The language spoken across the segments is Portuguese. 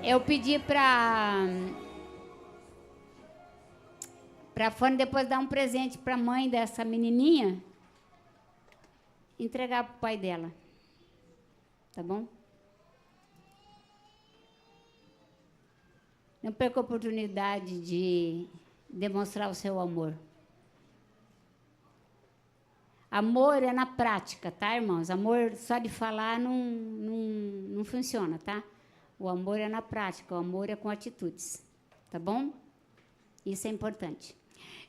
Eu pedi para a Fanny depois dar um presente para a mãe dessa menininha, entregar para o pai dela. Tá bom? Não perca a oportunidade de demonstrar o seu amor. Amor é na prática, tá, irmãos? Amor só de falar não funciona, tá? O amor é na prática, o amor é com atitudes, tá bom? Isso é importante.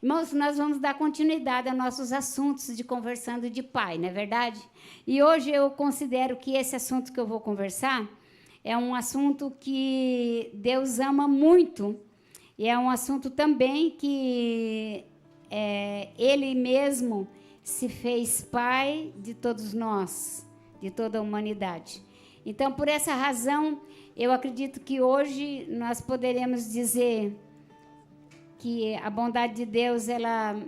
Irmãos, nós vamos dar continuidade aos nossos assuntos de conversando de pai, não é verdade? E hoje eu considero que esse assunto que eu vou conversar é um assunto que Deus ama muito e é um assunto também que Ele mesmo se fez pai de todos nós, de toda a humanidade. Então, por essa razão, eu acredito que hoje nós poderemos dizer que a bondade de Deus, ela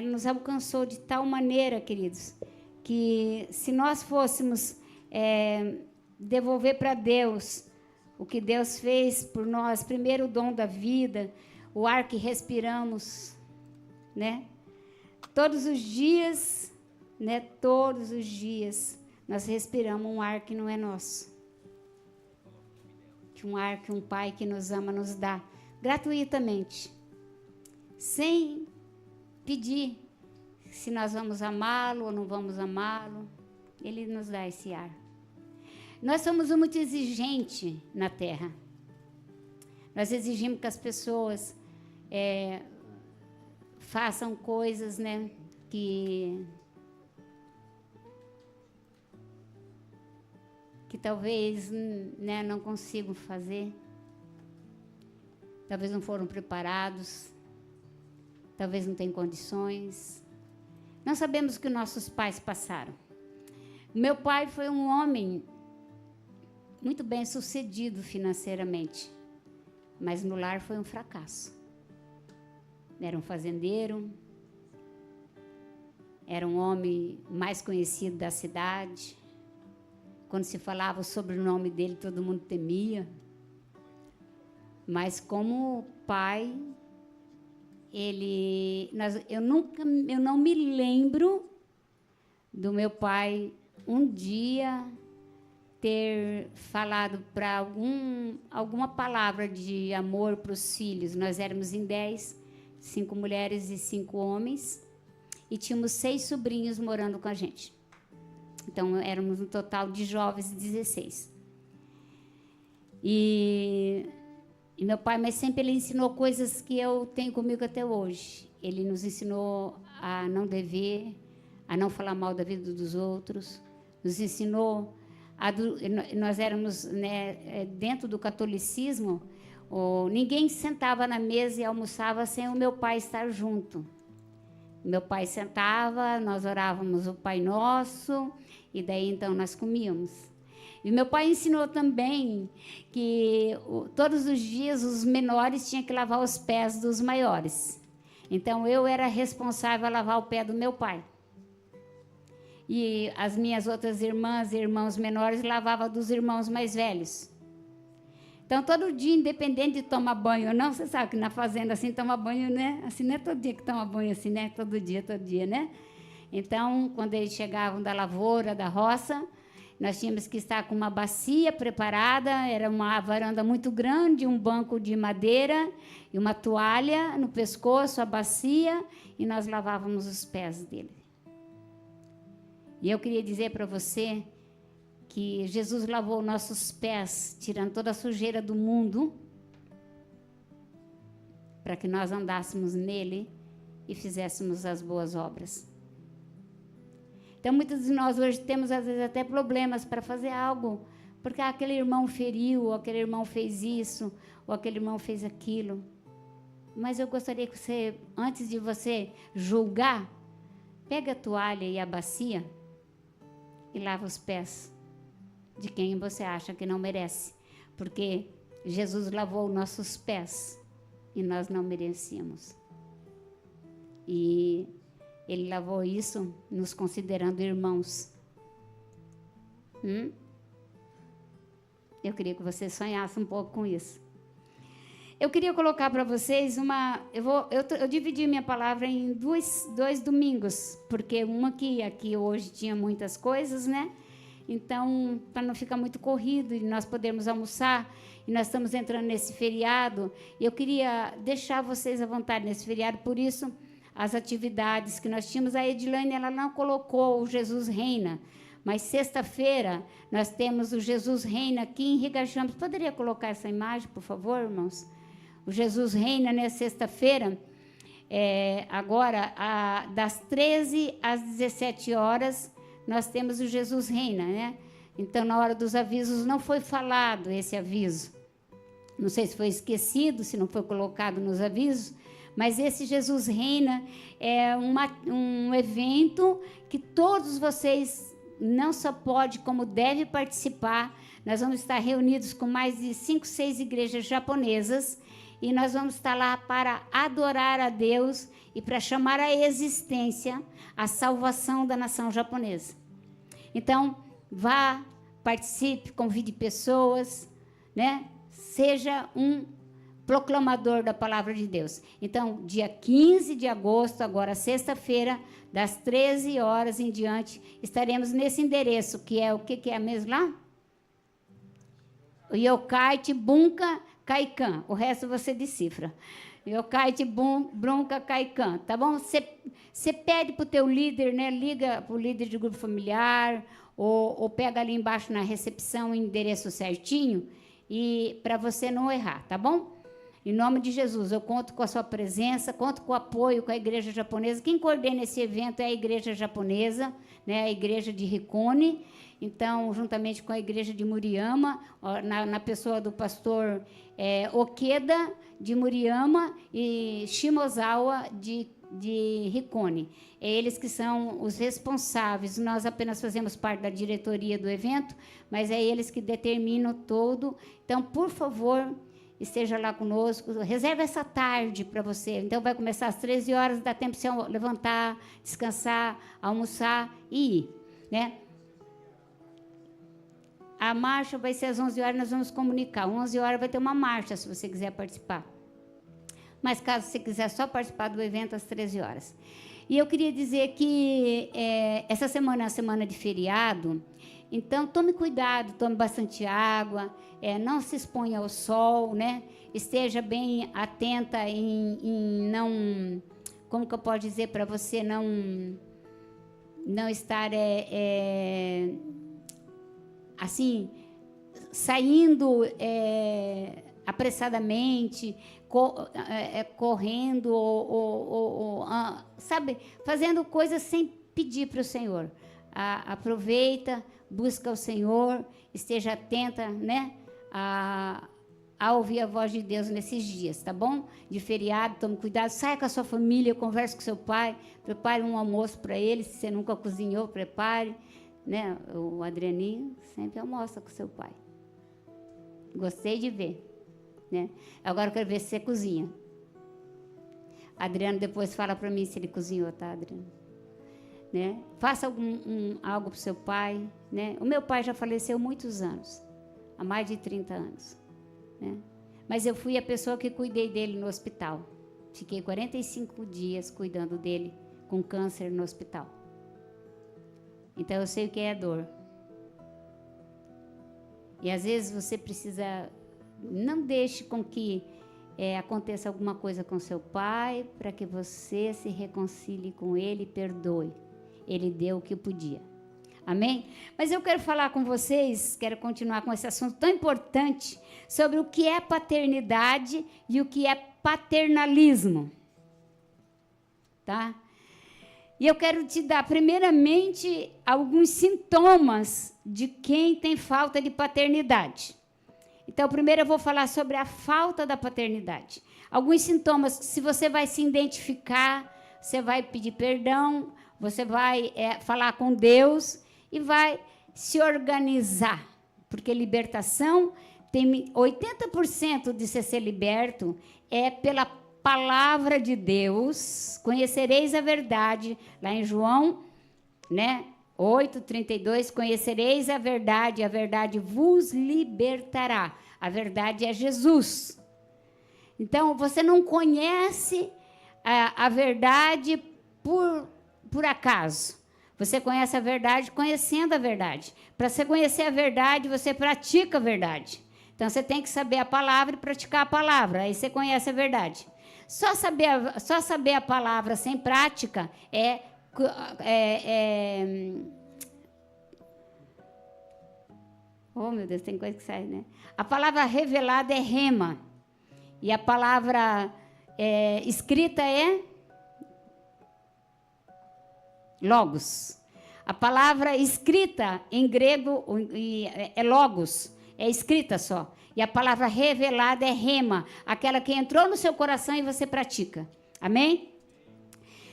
nos alcançou de tal maneira, queridos, que se nós fôssemos devolver para Deus o que Deus fez por nós, primeiro o dom da vida, o ar que respiramos, né? Todos os dias, né? Todos os dias nós respiramos um ar que não é nosso. Um ar que um pai que nos ama nos dá gratuitamente, sem pedir se nós vamos amá-lo ou não vamos amá-lo. Ele nos dá esse ar. Nós somos muito exigentes na Terra. Nós exigimos que as pessoas façam coisas, né, que talvez, né, não consigam fazer. Talvez não foram preparados. Talvez não tenham condições. Nós sabemos o que nossos pais passaram. Meu pai foi um homem muito bem sucedido financeiramente, mas no lar foi um fracasso. Era um fazendeiro, era um homem mais conhecido da cidade. Quando se falava o sobrenome dele, todo mundo temia. Mas como pai, eu não me lembro do meu pai um dia ter falado para alguma palavra de amor para os filhos. Nós éramos em 10, 5 mulheres e 5 homens, e tínhamos 6 sobrinhos morando com a gente. Então, éramos um total de jovens, 16. E meu pai, mas sempre ele ensinou coisas que eu tenho comigo até hoje. Ele nos ensinou a não dever, a não falar mal da vida dos outros. Nos ensinou nós éramos, né, dentro do catolicismo, ninguém sentava na mesa e almoçava sem o meu pai estar junto. Meu pai sentava, nós orávamos o Pai Nosso, e daí então nós comíamos. E meu pai ensinou também que todos os dias os menores tinham que lavar os pés dos maiores. Então eu era responsável a lavar o pé do meu pai. E as minhas outras irmãs e irmãos menores lavavam dos irmãos mais velhos. Então, todo dia, independente de tomar banho ou não, você sabe que na fazenda assim toma banho, né? Assim, não é todo dia que toma banho assim, né? Todo dia, né? Então, quando eles chegavam da lavoura, da roça, nós tínhamos que estar com uma bacia preparada, era uma varanda muito grande, um banco de madeira e uma toalha no pescoço, a bacia, e nós lavávamos os pés dele. E eu queria dizer para você que Jesus lavou nossos pés, tirando toda a sujeira do mundo, para que nós andássemos nele e fizéssemos as boas obras. Então, muitos de nós hoje temos, às vezes, até problemas para fazer algo, porque aquele irmão feriu, ou aquele irmão fez isso, ou aquele irmão fez aquilo. Mas eu gostaria que você, antes de você julgar, pega a toalha e a bacia e lava os pés de quem você acha que não merece, porque Jesus lavou nossos pés e nós não merecíamos. E ele lavou isso nos considerando irmãos. Eu Eu queria que você sonhasse um pouco com isso. Eu queria colocar para vocês uma... Eu dividi minha palavra em dois domingos, porque uma aqui hoje tinha muitas coisas, né? Então, para não ficar muito corrido e nós podermos almoçar, e nós estamos entrando nesse feriado, eu queria deixar vocês à vontade nesse feriado, por isso, as atividades que nós tínhamos, a Edilane, ela não colocou o Jesus Reina, mas sexta-feira nós temos o Jesus Reina aqui em Rigachampos. Poderia colocar essa imagem, por favor, irmãos? O Jesus Reina, né, sexta-feira, agora, das 13 às 17 horas, nós temos o Jesus Reina, né? Então, na hora dos avisos, não foi falado esse aviso. Não sei se foi esquecido, se não foi colocado nos avisos, mas esse Jesus Reina é um evento que todos vocês não só podem, como devem participar. Nós vamos estar reunidos com mais de 5, 6 igrejas japonesas, e nós vamos estar lá para adorar a Deus e para chamar à existência a salvação da nação japonesa. Então, vá, participe, convide pessoas, né? Seja um proclamador da palavra de Deus. Então, dia 15 de agosto, agora sexta-feira, das 13 horas em diante, estaremos nesse endereço, que é o que é mesmo lá? O Yokkaichi Bunka Kaikan. O resto você decifra. Yokkaichi Bunka Kaikan, tá bom? Você pede para o teu líder, né? Liga para o líder de grupo familiar, ou pega ali embaixo na recepção o endereço certinho, e para você não errar, tá bom? Em nome de Jesus, eu conto com a sua presença, conto com o apoio com a igreja japonesa. Quem coordena esse evento é a igreja japonesa, né? A igreja de Hikone. Então, juntamente com a igreja de Muriyama, na pessoa do pastor Okeda, de Muriyama, e Shimozawa, de Hikone. É eles que são os responsáveis. Nós apenas fazemos parte da diretoria do evento, mas é eles que determinam todo. Então, por favor, esteja lá conosco. Reserve essa tarde para você. Então, vai começar às 13 horas, dá tempo de você levantar, descansar, almoçar e ir, né? A marcha vai ser às 11 horas, nós vamos comunicar. 11 horas vai ter uma marcha, se você quiser participar. Mas, caso você quiser só participar do evento, às 13 horas. E eu queria dizer que essa semana é a semana de feriado, então tome cuidado, tome bastante água, não se exponha ao sol, né? Esteja bem atenta em não... Como que eu posso dizer para você não estar... assim, saindo apressadamente, correndo, sabe, fazendo coisas sem pedir para o Senhor. Aproveita, busca o Senhor, esteja atenta, né, a ouvir a voz de Deus nesses dias, tá bom? De feriado, tome cuidado, saia com a sua família, converse com seu pai, prepare um almoço para ele, se você nunca cozinhou, prepare. Né? O Adrianinho sempre almoça com seu pai. Gostei de ver, né? Agora eu quero ver se você cozinha. Adriano depois fala para mim se ele cozinhou, tá, Adriano? Né? Faça algo para o seu pai, né? O meu pai já faleceu há muitos anos, há mais de 30 anos, né? Mas eu fui a pessoa que cuidei dele no hospital. Fiquei 45 dias cuidando dele com câncer no hospital. Então, eu sei o que é a dor. E, às vezes, você precisa... Não deixe com que aconteça alguma coisa com seu pai para que você se reconcilie com ele e perdoe. Ele deu o que podia. Amém? Mas eu quero falar com vocês, quero continuar com esse assunto tão importante, sobre o que é paternidade e o que é paternalismo. Tá? E eu quero te dar, primeiramente, alguns sintomas de quem tem falta de paternidade. Então, primeiro eu vou falar sobre a falta da paternidade. Alguns sintomas, se você vai se identificar, você vai pedir perdão, você vai falar com Deus e vai se organizar. Porque libertação, tem 80% de você ser liberto é pela palavra de Deus. Conhecereis a verdade, lá em João, né, 8:32, conhecereis a verdade vos libertará. A verdade é Jesus. Então, você não conhece a verdade por acaso. Você conhece a verdade conhecendo a verdade. Para você conhecer a verdade, você pratica a verdade. Então, você tem que saber a palavra e praticar a palavra. Aí você conhece a verdade. Só saber a palavra sem prática Oh, meu Deus, tem coisa que sai, né? A palavra revelada é rema. E a palavra escrita é logos. A palavra escrita em grego é logos, é escrita só. E a palavra revelada é rema, aquela que entrou no seu coração e você pratica. Amém?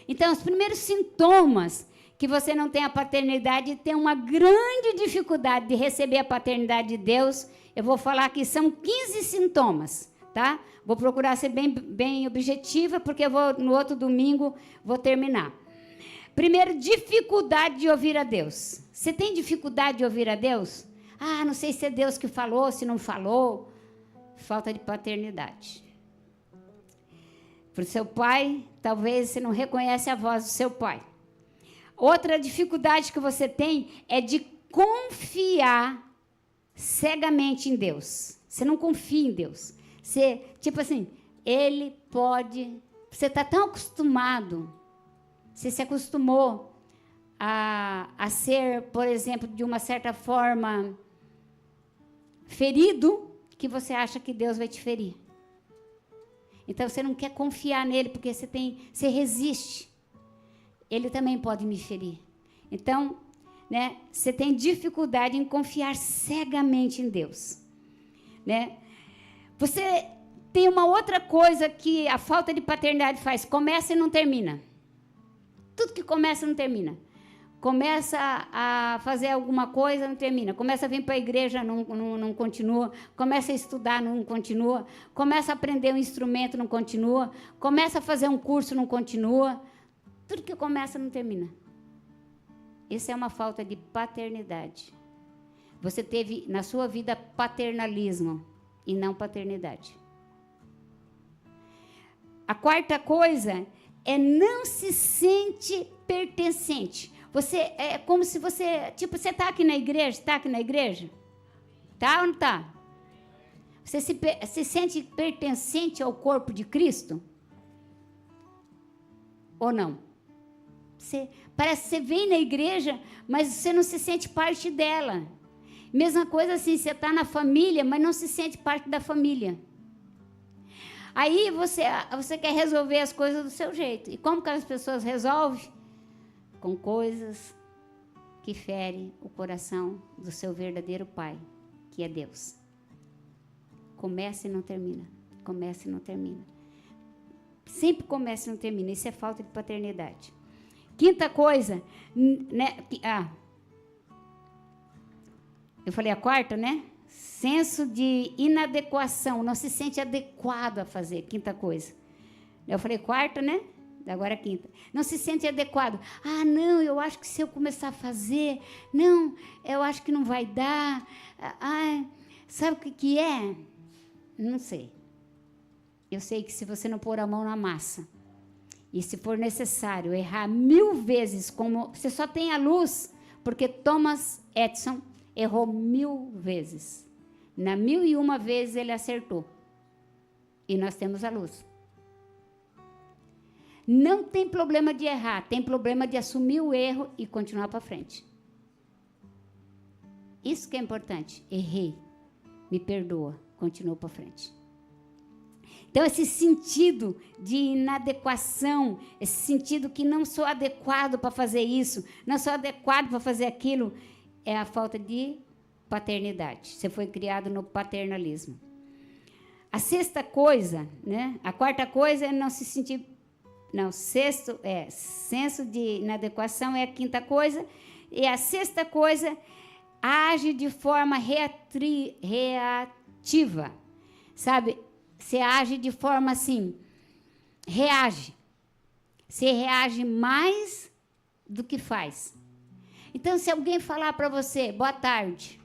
Então, os primeiros sintomas que você não tem a paternidade e tem uma grande dificuldade de receber a paternidade de Deus, eu vou falar que são 15 sintomas, tá? Vou procurar ser bem objetiva, porque no outro domingo vou terminar. Primeiro, dificuldade de ouvir a Deus. Você tem dificuldade de ouvir a Deus? Ah, não sei se é Deus que falou, se não falou. Falta de paternidade. Para o seu pai, talvez você não reconhece a voz do seu pai. Outra dificuldade que você tem é de confiar cegamente em Deus. Você não confia em Deus. Você, tipo assim, Ele pode... Você está tão acostumado, você se acostumou a ser, por exemplo, de uma certa forma, ferido, que você acha que Deus vai te ferir. Então, você não quer confiar nele, porque você resiste. Ele também pode me ferir. Então, né, você tem dificuldade em confiar cegamente em Deus. Né? Você tem uma outra coisa que a falta de paternidade faz. Começa e não termina. Tudo que começa não termina. Começa a fazer alguma coisa, não termina. Começa a vir para a igreja, não continua. Começa a estudar, não continua. Começa a aprender um instrumento, não continua. Começa a fazer um curso, não continua. Tudo que começa não termina. Isso é uma falta de paternidade. Você teve na sua vida paternalismo e não paternidade. A quarta coisa é não se sente pertencente. Você é como se você, tipo, você está aqui na igreja, está aqui na igreja? Tá ou não está? Você se sente pertencente ao corpo de Cristo? Ou não? Parece que você vem na igreja, mas você não se sente parte dela. Mesma coisa assim, você está na família, mas não se sente parte da família. Aí você quer resolver as coisas do seu jeito. E como que as pessoas resolvem? Com coisas que ferem o coração do seu verdadeiro pai, que é Deus. Começa e não termina. Começa e não termina. Sempre começa e não termina. Isso é falta de paternidade. Quinta coisa, né? Eu falei a quarta, né? Senso de inadequação, não se sente adequado a fazer. Quinta coisa. Eu falei quarta, né? Agora a quinta. Não se sente adequado. Ah, não, eu acho que se eu começar a fazer, não, eu acho que não vai dar. Ah, sabe o que é? Não sei. Eu sei que se você não pôr a mão na massa, e se for necessário errar 1000 vezes, como você só tem a luz, porque Thomas Edison errou 1000 vezes. Na 1001 vezes ele acertou. E nós temos a luz. Não tem problema de errar, tem problema de assumir o erro e continuar para frente. Isso que é importante. Errei, me perdoa, continua para frente. Então, esse sentido de inadequação, esse sentido que não sou adequado para fazer isso, não sou adequado para fazer aquilo, é a falta de paternidade. Você foi criado no paternalismo. A sexta coisa, né? A quarta coisa é não se sentir... Não, sexto é senso de inadequação é a quinta coisa. E a sexta coisa, age de forma reativa. Sabe? Você age de forma assim, reage. Você reage mais do que faz. Então, se alguém falar para você, boa tarde,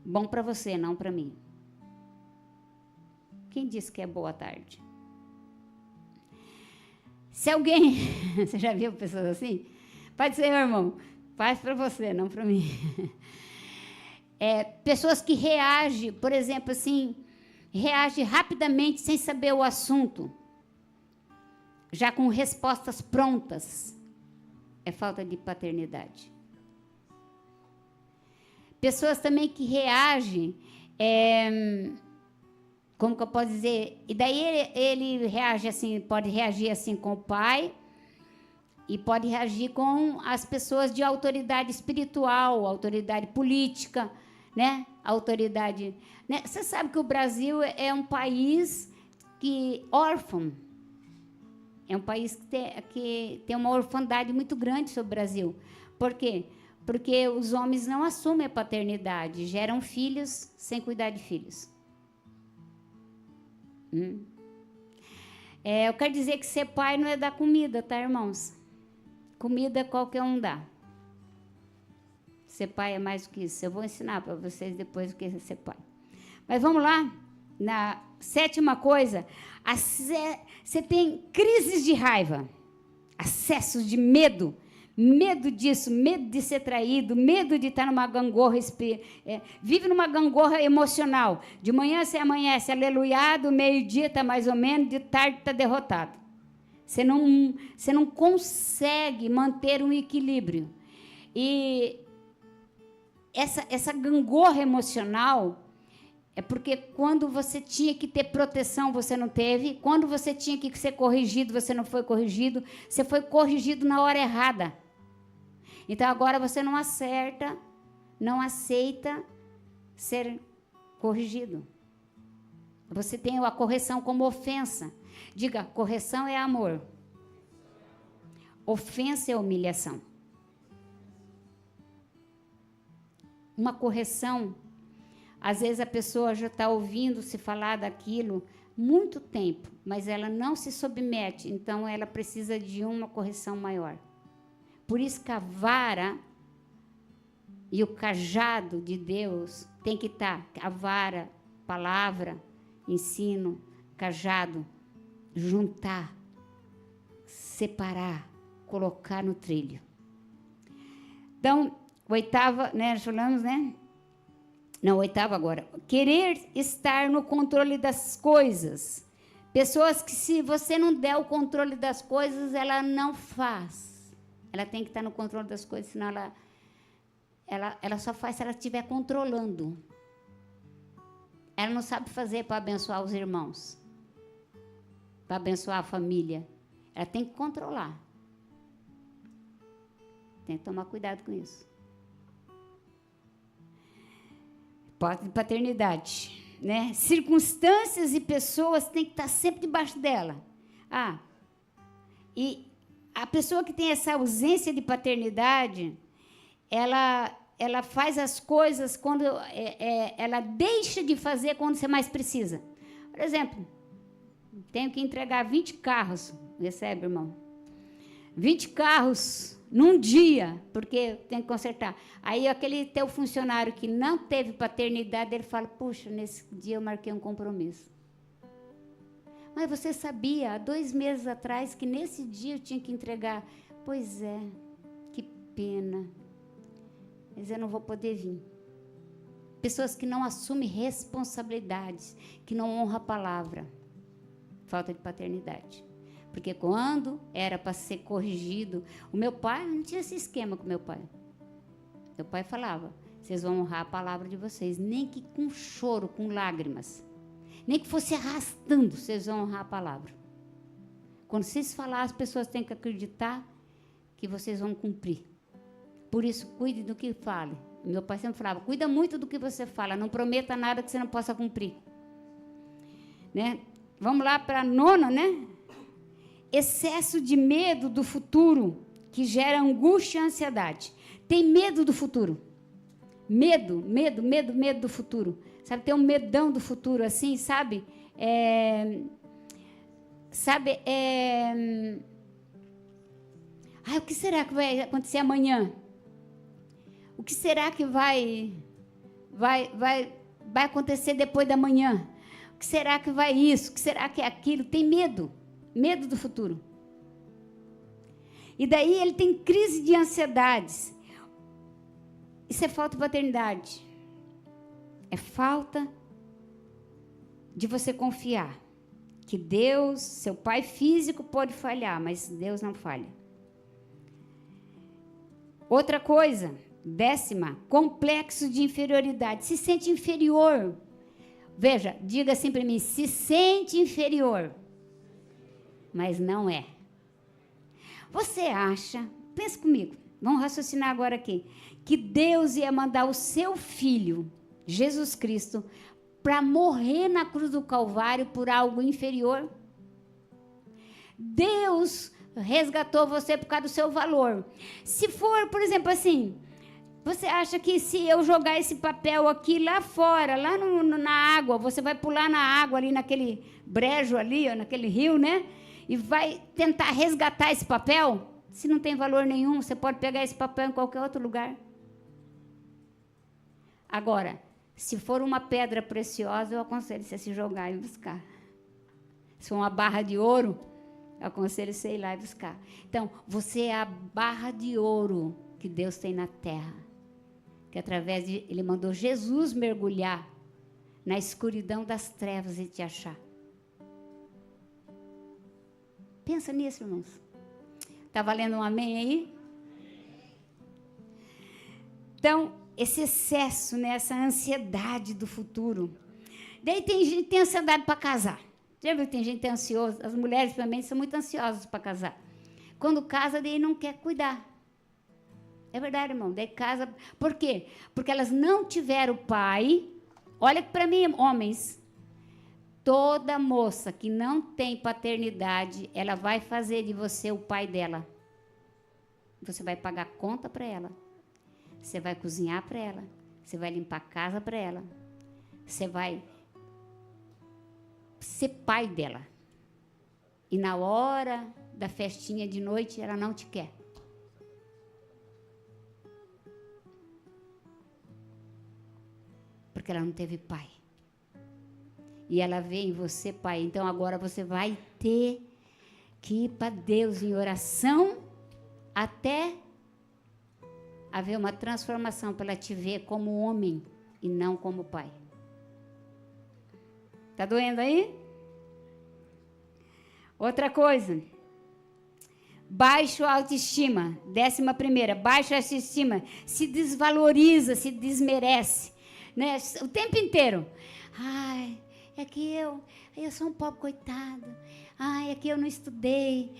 bom para você, não para mim. Quem disse que é boa tarde? Se alguém... Você já viu pessoas assim? Pode ser, meu irmão, faz para você, não para mim. Pessoas que reagem, por exemplo, assim, reagem rapidamente sem saber o assunto, já com respostas prontas. É falta de paternidade. Pessoas também que reagem, como que eu posso dizer? E daí ele reage assim, pode reagir assim com o pai e pode reagir com as pessoas de autoridade espiritual, autoridade política, né? Autoridade, né? Você sabe que o Brasil é um país que órfão. É um país que tem uma orfandade muito grande sobre o Brasil. Por quê? Porque os homens não assumem a paternidade, geram filhos sem cuidar de filhos. Eu quero dizer que ser pai não é dar comida, tá, irmãos? Comida qualquer um dá. Ser pai é mais do que isso. Eu vou ensinar para vocês depois o que é ser pai. Mas vamos lá. Na sétima coisa, você tem crises de raiva, acessos de medo, medo disso, medo de ser traído, medo de estar numa gangorra, vive numa gangorra emocional. De manhã você amanhece aleluiado, meio-dia está mais ou menos, de tarde está derrotado. Você não consegue manter um equilíbrio. E essa gangorra emocional é porque quando você tinha que ter proteção, você não teve. Quando você tinha que ser corrigido, você não foi corrigido. Você foi corrigido na hora errada. Então, agora você não aceita ser corrigido. Você tem a correção como ofensa. Diga, correção é amor. Ofensa é humilhação. Uma correção... Às vezes a pessoa já está ouvindo se falar daquilo muito tempo, mas ela não se submete, então ela precisa de uma correção maior. Por isso que a vara e o cajado de Deus tem que estar, a vara, palavra, ensino, cajado, juntar, separar, colocar no trilho. Então, oitava, né, falamos, né? Não, oitavo agora. Querer estar no controle das coisas. Pessoas que, se você não der o controle das coisas, ela não faz. Ela tem que estar no controle das coisas, senão ela só faz se ela estiver controlando. Ela não sabe fazer para abençoar os irmãos, para abençoar a família. Ela tem que controlar. Tem que tomar cuidado com isso. Paternidade, né? Circunstâncias e pessoas têm que estar sempre debaixo dela. E a pessoa que tem essa ausência de paternidade, ela faz as coisas quando ela deixa de fazer quando você mais precisa. Por exemplo, tenho que entregar 20 carros, recebe, irmão? 20 carros num dia, porque tem que consertar. Aí aquele teu funcionário que não teve paternidade, ele fala, puxa, nesse dia eu marquei um compromisso. Mas você sabia, há 2 meses atrás, que nesse dia eu tinha que entregar? Pois é, que pena. Mas eu não vou poder vir. Pessoas que não assumem responsabilidades, que não honram a palavra. Falta de paternidade. Porque quando era para ser corrigido, o meu pai, não tinha esse esquema com meu pai. Meu pai falava, vocês vão honrar a palavra de vocês, nem que com choro, com lágrimas, nem que fosse arrastando, vocês vão honrar a palavra. Quando vocês falar, as pessoas têm que acreditar que vocês vão cumprir. Por isso, cuide do que fale. Meu pai sempre falava, cuida muito do que você fala, não prometa nada que você não possa cumprir. Né? Vamos lá para a nona, né? Excesso de medo do futuro, que gera angústia e ansiedade. Tem medo do futuro. Medo do futuro. Sabe, tem um medão do futuro, assim, sabe? O que será que vai acontecer amanhã? O que será que vai acontecer depois da manhã? O que será que vai isso? O que será que é aquilo? Tem medo do futuro. E daí ele tem crise de ansiedades. Isso é falta de paternidade. É falta de você confiar que Deus, seu pai físico pode falhar, mas Deus não falha. Outra coisa, 10ª, complexo de inferioridade. Se sente inferior. Veja, diga assim para mim, se sente inferior, mas não é. Você acha, pensa comigo, vamos raciocinar agora aqui, que Deus ia mandar o seu filho, Jesus Cristo, para morrer na cruz do Calvário por algo inferior? Deus resgatou você por causa do seu valor. Se for, por exemplo, assim, você acha que se eu jogar esse papel aqui lá fora, lá na água, você vai pular na água ali naquele brejo ali, ó, naquele rio, né? E vai tentar resgatar esse papel? Se não tem valor nenhum, você pode pegar esse papel em qualquer outro lugar. Agora, se for uma pedra preciosa, eu aconselho você a se jogar e buscar. Se for uma barra de ouro, eu aconselho você a ir lá e buscar. Então, você é a barra de ouro que Deus tem na terra. Que através de... Ele mandou Jesus mergulhar na escuridão das trevas e te achar. Pensa nisso, irmãos. Está valendo um amém aí? Então, esse excesso, né, essa ansiedade do futuro. Daí tem gente que tem ansiedade para casar. Já viu que tem gente que tem ansiosa? As mulheres também são muito ansiosas para casar. Quando casa, daí não quer cuidar. É verdade, irmão. Daí casa... Por quê? Porque elas não tiveram pai. Olha para mim, homens. Toda moça que não tem paternidade, ela vai fazer de você o pai dela. Você vai pagar conta para ela. Você vai cozinhar para ela. Você vai limpar a casa para ela. Você vai ser pai dela. E na hora da festinha de noite, ela não te quer. Porque ela não teve pai. E ela vê em você, pai. Então, agora você vai ter que ir para Deus em oração até haver uma transformação para ela te ver como homem e não como pai. Tá doendo aí? Outra coisa. Baixo autoestima. 11ª. Baixa autoestima. Se desvaloriza, se desmerece. Né? O tempo inteiro. Ai... É que eu sou um pobre coitado. É que eu não estudei.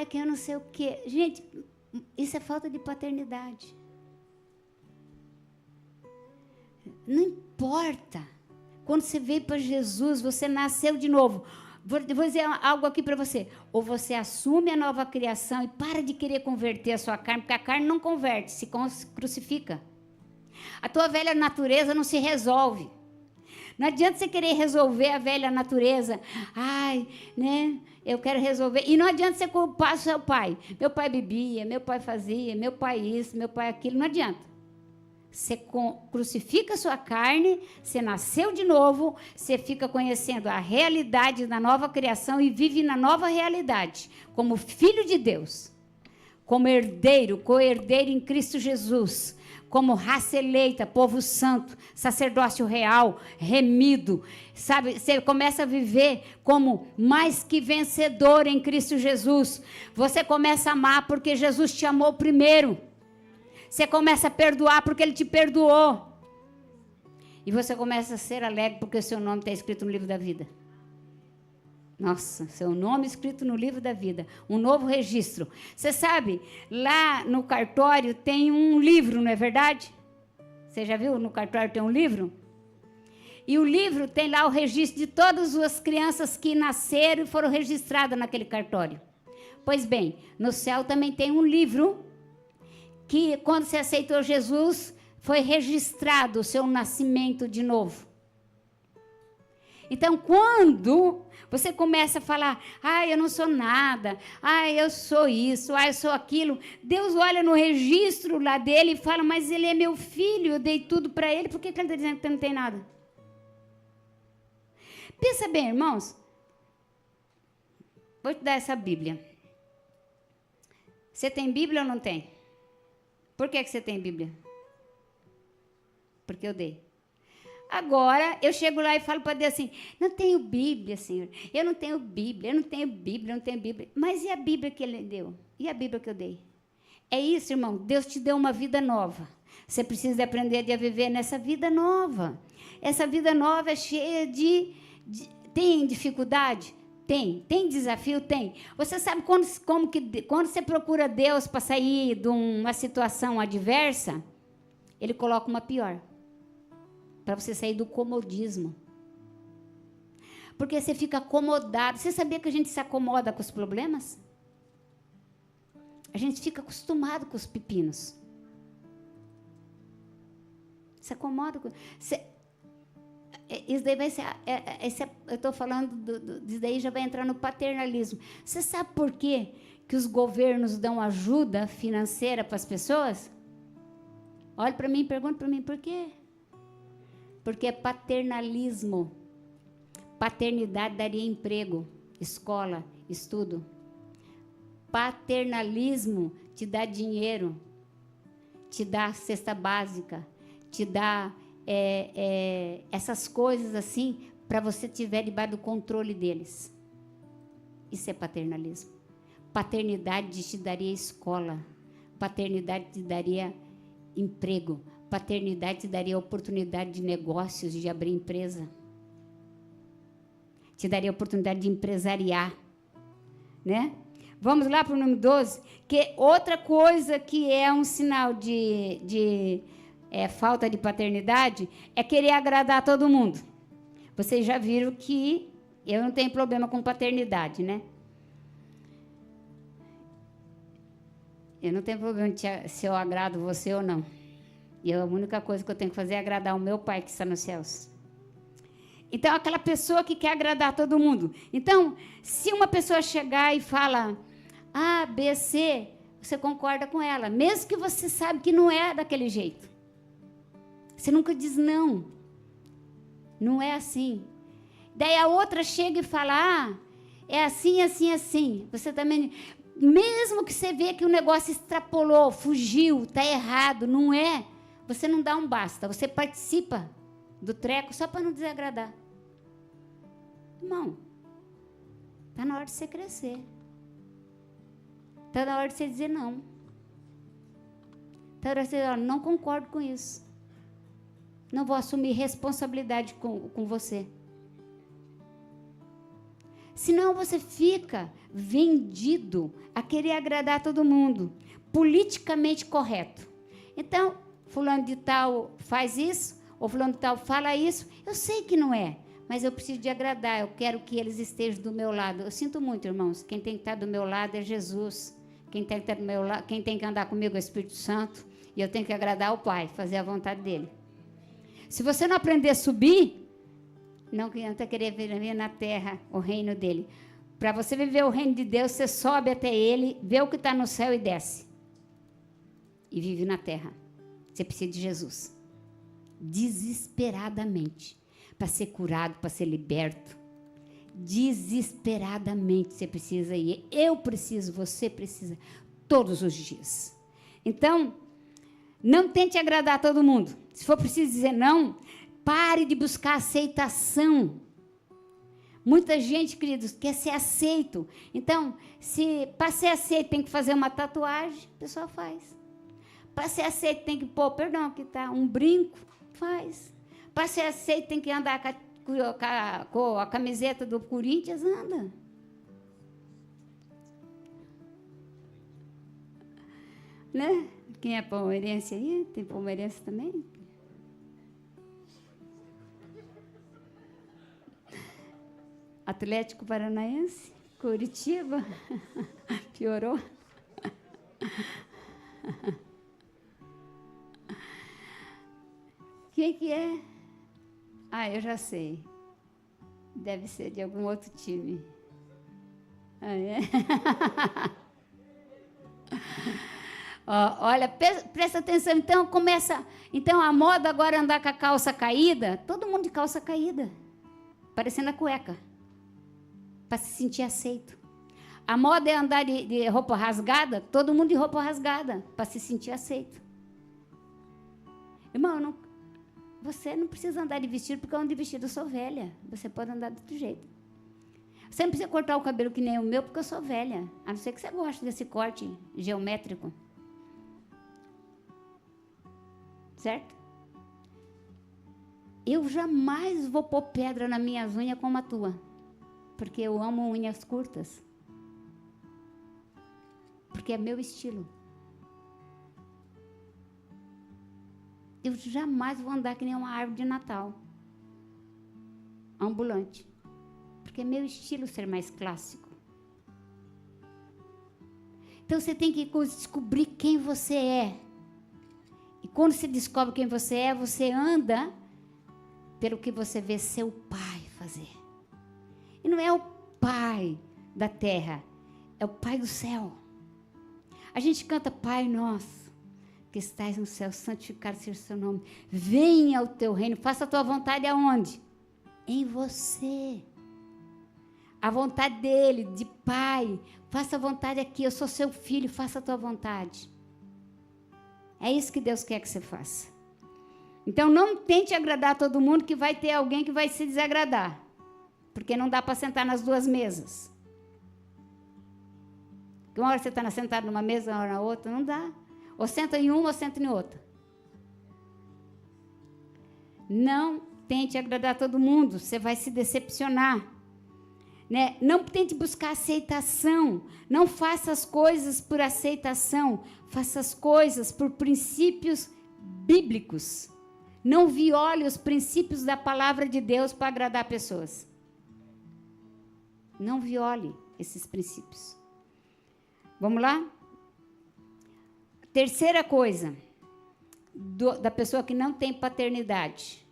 É que eu não sei o quê. Gente, isso é falta de paternidade. Não importa. Quando você veio para Jesus, você nasceu de novo. Vou dizer algo aqui para você. Ou você assume a nova criação e para de querer converter a sua carne, porque a carne não converte, se crucifica. A tua velha natureza não se resolve. Não adianta você querer resolver a velha natureza. Né? Eu quero resolver. E não adianta você culpar o seu pai. Meu pai bebia, meu pai fazia, meu pai isso, meu pai aquilo. Não adianta. Você crucifica a sua carne, você nasceu de novo, você fica conhecendo a realidade da nova criação e vive na nova realidade, como filho de Deus, como herdeiro, co-herdeiro em Cristo Jesus, como raça eleita, povo santo, sacerdócio real, remido, sabe? Você começa a viver como mais que vencedor em Cristo Jesus. Você começa a amar porque Jesus te amou primeiro. Você começa a perdoar porque Ele te perdoou. E você começa a ser alegre porque o seu nome está escrito no livro da vida. Nossa, seu nome escrito no livro da vida. Um novo registro. Você sabe, lá no cartório tem um livro, não é verdade? Você já viu? No cartório tem um livro? E o livro tem lá o registro de todas as crianças que nasceram e foram registradas naquele cartório. Pois bem, no céu também tem um livro que, quando você aceitou Jesus, foi registrado o seu nascimento de novo. Então, quando você começa a falar, eu não sou nada, eu sou isso, eu sou aquilo, Deus olha no registro lá dele e fala, mas ele é meu filho, eu dei tudo para ele, por que ele está dizendo que não tem nada? Pensa bem, irmãos. Vou te dar essa Bíblia. Você tem Bíblia ou não tem? Por que você tem Bíblia? Porque eu dei. Agora, eu chego lá e falo para Deus assim, não tenho Bíblia, Senhor. Eu não tenho Bíblia, eu não tenho Bíblia, eu não tenho Bíblia. Mas e a Bíblia que Ele deu? E a Bíblia que eu dei? É isso, irmão. Deus te deu uma vida nova. Você precisa aprender a viver nessa vida nova. Essa vida nova é cheia de tem dificuldade? Tem. Tem desafio? Tem. Você sabe quando você procura Deus para sair de uma situação adversa, Ele coloca uma pior. Para você sair do comodismo. Porque você fica acomodado. Você sabia que a gente se acomoda com os problemas? A gente fica acostumado com os pepinos. Se acomoda com... Isso daí vai ser... eu estou falando... Isso daí já vai entrar no paternalismo. Você sabe por quê que os governos dão ajuda financeira para as pessoas? Olha para mim e pergunta para mim por quê. Porque é paternalismo. Paternidade daria emprego, escola, estudo. Paternalismo te dá dinheiro, te dá cesta básica, te dá essas coisas assim, para você estiver debaixo do controle deles. Isso é paternalismo. Paternidade te daria escola, paternidade te daria emprego, paternidade te daria oportunidade de negócios, de abrir empresa. Te daria oportunidade de empresariar, né? Vamos lá para o número 12, que outra coisa que é um sinal de falta de paternidade é querer agradar todo mundo. Vocês já viram que eu não tenho problema com paternidade, né? Eu não tenho problema se eu agrado você ou não. E a única coisa que eu tenho que fazer é agradar o meu Pai que está nos céus. Então, aquela pessoa que quer agradar todo mundo. Então, se uma pessoa chegar e fala A, B, C, você concorda com ela, mesmo que você sabe que não é daquele jeito. Você nunca diz não. Não é assim. Daí a outra chega e fala, é assim, assim, assim. Você também, mesmo que você vê que o negócio extrapolou, fugiu, está errado, não é, você não dá um basta, você participa do treco só para não desagradar. Irmão, está na hora de você crescer. Está na hora de você dizer não. Está na hora de você dizer, não concordo com isso. Não vou assumir responsabilidade com você. Senão você fica vendido a querer agradar todo mundo. Politicamente correto. Então, fulano de tal faz isso, ou fulano de tal fala isso. Eu sei que não é, mas eu preciso de agradar. Eu quero que eles estejam do meu lado. Eu sinto muito, irmãos. Quem tem que estar do meu lado é Jesus. Quem tem que estar do meu lado, quem tem que andar comigo é o Espírito Santo. E eu tenho que agradar o Pai, fazer a vontade dele. Se você não aprender a subir, não adianta querer viver na terra o reino dele. Para você viver o reino de Deus, você sobe até ele, vê o que está no céu e desce. E vive na terra. Você precisa de Jesus. Desesperadamente. Para ser curado, para ser liberto. Desesperadamente você precisa ir. Eu preciso, você precisa. Todos os dias. Então, não tente agradar todo mundo. Se for preciso dizer não, pare de buscar aceitação. Muita gente, queridos, quer ser aceito. Então, se para ser aceito tem que fazer uma tatuagem, a pessoa faz. Para ser aceito tem que pôr, aqui está, um brinco, faz. Para ser aceito tem que andar com a camiseta do Corinthians, anda. Né? Quem é palmeirense aí? Tem palmeirense também? Atlético Paranaense? Curitiba? Piorou? Quem que é? Eu já sei. Deve ser de algum outro time. Ah, é? Ó, olha, presta atenção. Então, começa... Então, a moda agora é andar com a calça caída. Todo mundo de calça caída. Parecendo a cueca. Para se sentir aceito. A moda é andar de roupa rasgada. Todo mundo de roupa rasgada. Para se sentir aceito. Irmão, você não precisa andar de vestido, porque eu ando de vestido, eu sou velha. Você pode andar de outro jeito. Você não precisa cortar o cabelo que nem o meu, porque eu sou velha. A não ser que você goste desse corte geométrico. Certo? Eu jamais vou pôr pedra nas minhas unhas como a tua. Porque eu amo unhas curtas. Porque é meu estilo. Eu jamais vou andar que nem uma árvore de Natal. Ambulante. Porque é meu estilo ser mais clássico. Então você tem que descobrir quem você é. E quando você descobre quem você é, você anda pelo que você vê seu pai fazer. E não é o pai da terra, é o pai do céu. A gente canta, Pai nosso, que estás no céu, santificado seja o seu nome. Venha o teu reino, faça a tua vontade aonde? Em você. A vontade dele, de pai. Faça a vontade aqui, eu sou seu filho, faça a tua vontade. É isso que Deus quer que você faça. Então, não tente agradar todo mundo, que vai ter alguém que vai se desagradar. Porque não dá para sentar nas duas mesas. Porque uma hora você está sentado numa mesa, uma hora na outra, não dá. Ou senta em uma, ou senta em outra. Não tente agradar todo mundo, você vai se decepcionar. Né? Não tente buscar aceitação. Não faça as coisas por aceitação. Faça as coisas por princípios bíblicos. Não viole os princípios da palavra de Deus para agradar pessoas. Não viole esses princípios. Vamos lá? Terceira coisa, da pessoa que não tem paternidade,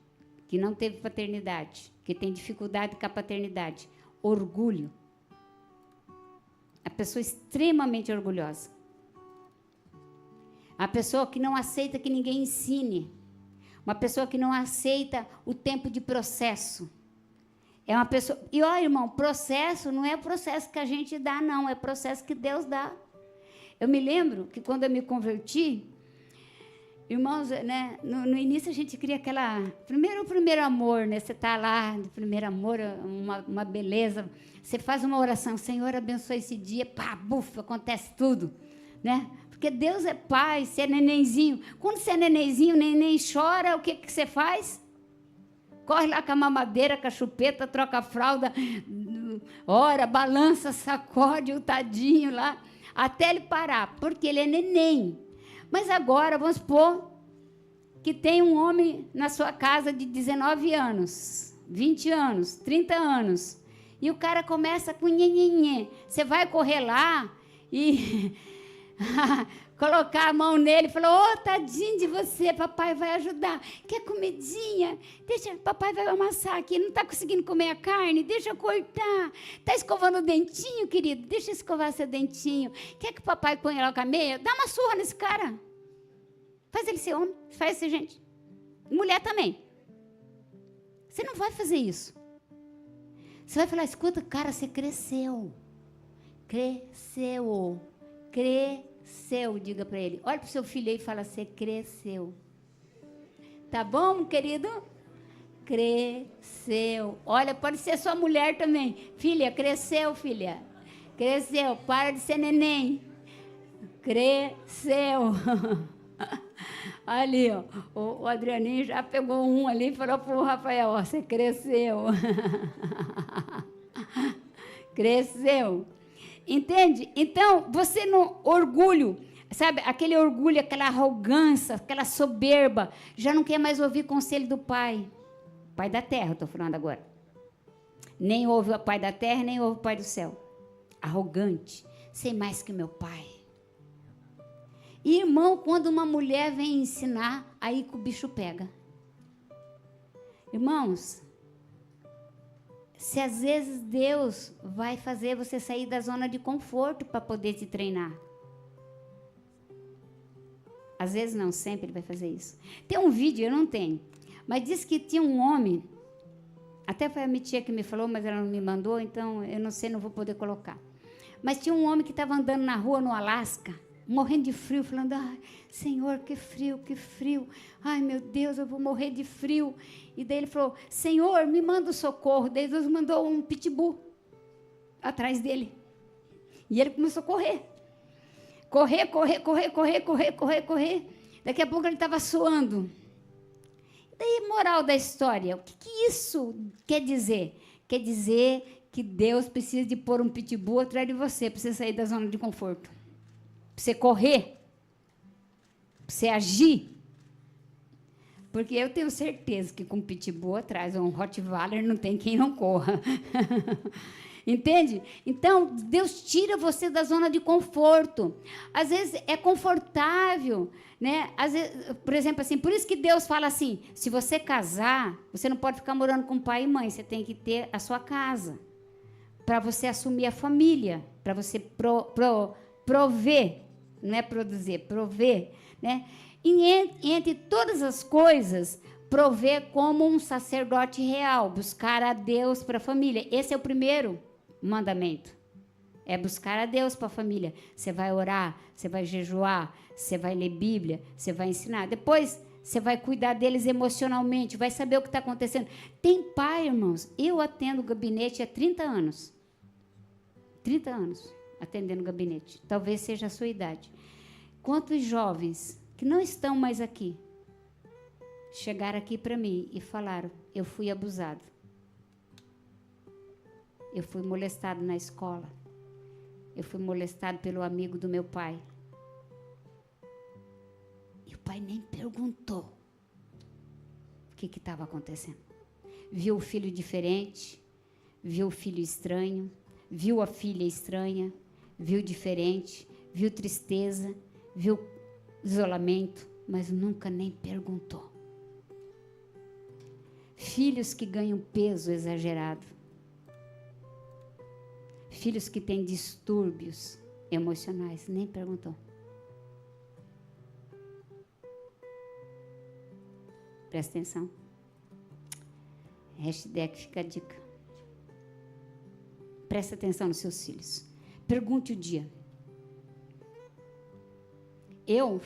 que não teve paternidade, que tem dificuldade com a paternidade, orgulho. A pessoa extremamente orgulhosa. A pessoa que não aceita que ninguém ensine. Uma pessoa que não aceita o tempo de processo. É uma pessoa... E, olha, irmão, processo não é processo que a gente dá, não. É processo que Deus dá. Eu me lembro que quando eu me converti, irmãos, né, no início a gente cria aquela... o primeiro amor, né? Você está lá, de primeiro amor, uma beleza. Você faz uma oração, Senhor, abençoe esse dia, pá, buf, acontece tudo, né? Porque Deus é pai, você é nenenzinho. Quando você é nenenzinho, neném chora, o que você faz? Corre lá com a mamadeira, com a chupeta, troca a fralda, ora, balança, sacode o tadinho lá, até ele parar, porque ele é neném. Mas agora, vamos supor que tem um homem na sua casa de 19 anos, 20 anos, 30 anos, e o cara começa com nhenhenhê. Você vai correr lá e... colocar a mão nele e falar, tadinho de você, papai vai ajudar, quer comidinha? Deixa, papai vai amassar aqui, não está conseguindo comer a carne? Deixa eu cortar. Está escovando o dentinho, querido? Deixa eu escovar seu dentinho. Quer que o papai ponha lá com a meia? Dá uma surra nesse cara. Faz ele ser homem, faz ser gente. Mulher também. Você não vai fazer isso. Você vai falar, escuta, cara, você cresceu. Cresceu. Cresceu, diga para ele. Olha para o seu filho aí e fala, você cresceu. Tá bom, querido? Cresceu. Olha, pode ser sua mulher também. Filha, cresceu, filha. Cresceu, para de ser neném. Cresceu. Ali, ó, o Adrianinho já pegou um ali e falou para o Rafael, ó, você cresceu. Cresceu. Entende? Então, você no orgulho, sabe, aquele orgulho, aquela arrogância, aquela soberba, já não quer mais ouvir conselho do pai. Pai da terra, estou falando agora. Nem ouve o pai da terra, nem ouve o pai do céu. Arrogante. Sei mais que meu pai. E, irmão, quando uma mulher vem ensinar, aí que o bicho pega. Irmãos, se às vezes Deus vai fazer você sair da zona de conforto para poder te treinar. Às vezes não, sempre Ele vai fazer isso. Tem um vídeo, eu não tenho, mas diz que tinha um homem, até foi a minha tia que me falou, mas ela não me mandou, então eu não sei, não vou poder colocar. Mas tinha um homem que estava andando na rua no Alasca, morrendo de frio, falando, ai, Senhor, que frio, ai, meu Deus, eu vou morrer de frio. E daí ele falou, Senhor, me manda o socorro. Daí Deus mandou um pitbull atrás dele. E ele começou a correr. Correr. Daqui a pouco ele estava suando. E daí, moral da história, o que isso quer dizer? Quer dizer que Deus precisa de pôr um pitbull atrás de você, para você sair da zona de conforto. Para você correr, para você agir. Porque eu tenho certeza que com pitbull atrás, ou um Rottweiler, não tem quem não corra. Entende? Então, Deus tira você da zona de conforto. Às vezes é confortável, né? Às vezes, por exemplo, assim, por isso que Deus fala assim, se você casar, você não pode ficar morando com pai e mãe, você tem que ter a sua casa, para você assumir a família, para você prover, não é produzir, prover, né? E entre todas as coisas, prover como um sacerdote real, buscar a Deus para a família. Esse é o primeiro mandamento. É buscar a Deus para a família. Você vai orar, você vai jejuar, você vai ler Bíblia, você vai ensinar. Depois, você vai cuidar deles emocionalmente, vai saber o que está acontecendo. Tem pai, irmãos, eu atendo gabinete há 30 anos. 30 anos atendendo gabinete. Talvez seja a sua idade. Quantos jovens que não estão mais aqui chegaram aqui para mim e falaram, eu fui abusado. Eu fui molestado na escola. Eu fui molestado pelo amigo do meu pai. E o pai nem perguntou o que estava acontecendo. Viu o filho diferente, viu o filho estranho, viu a filha estranha, viu diferente, viu tristeza, viu isolamento, mas nunca nem perguntou. Filhos que ganham peso exagerado. Filhos que têm distúrbios emocionais, nem perguntou. Presta atenção. Hashtag fica a dica. Presta atenção nos seus filhos. Pergunte o dia. Eu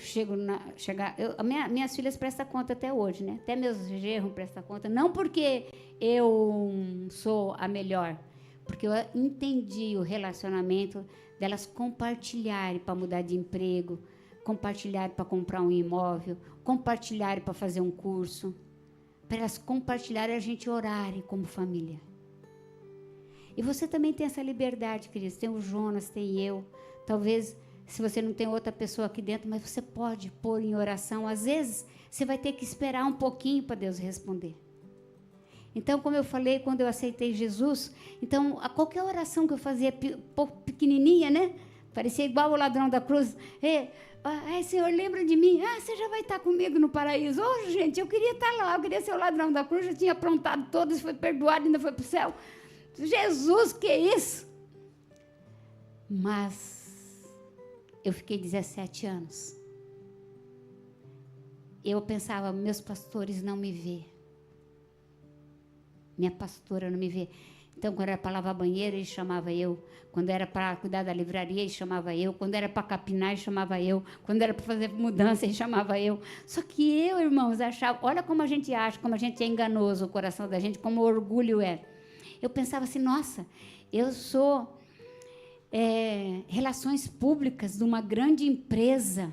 minhas filhas prestam conta até hoje, né? Até meus genros prestam conta. Não porque eu sou a melhor, porque eu entendi o relacionamento delas compartilharem para mudar de emprego, compartilharem para comprar um imóvel, compartilharem para fazer um curso, para elas compartilharem e a gente orarem como família. E você também tem essa liberdade, queridos. Tem o Jonas, tem eu. Talvez, se você não tem outra pessoa aqui dentro, mas você pode pôr em oração. Às vezes, você vai ter que esperar um pouquinho para Deus responder. Então, como eu falei, quando eu aceitei Jesus, então, a qualquer oração que eu fazia, pequenininha, né? Parecia igual o ladrão da cruz. Ai, Senhor, lembra de mim. Ah, você já vai estar comigo no paraíso. Oh, gente, eu queria estar lá, eu queria ser o ladrão da cruz, já tinha aprontado todas, foi perdoado, ainda foi para o céu. Jesus, que isso? Mas eu fiquei 17 anos. Eu pensava, meus pastores não me vê. Minha pastora não me vê. Então, quando era para lavar banheiro, ele chamava eu. Quando era para cuidar da livraria, ele chamava eu. Quando era para capinar, ele chamava eu. Quando era para fazer mudança, ele chamava eu. Só que eu, irmãos, achava... Olha como a gente acha, como a gente é enganoso, o coração da gente, como o orgulho é. Eu pensava assim, nossa, eu sou relações públicas de uma grande empresa.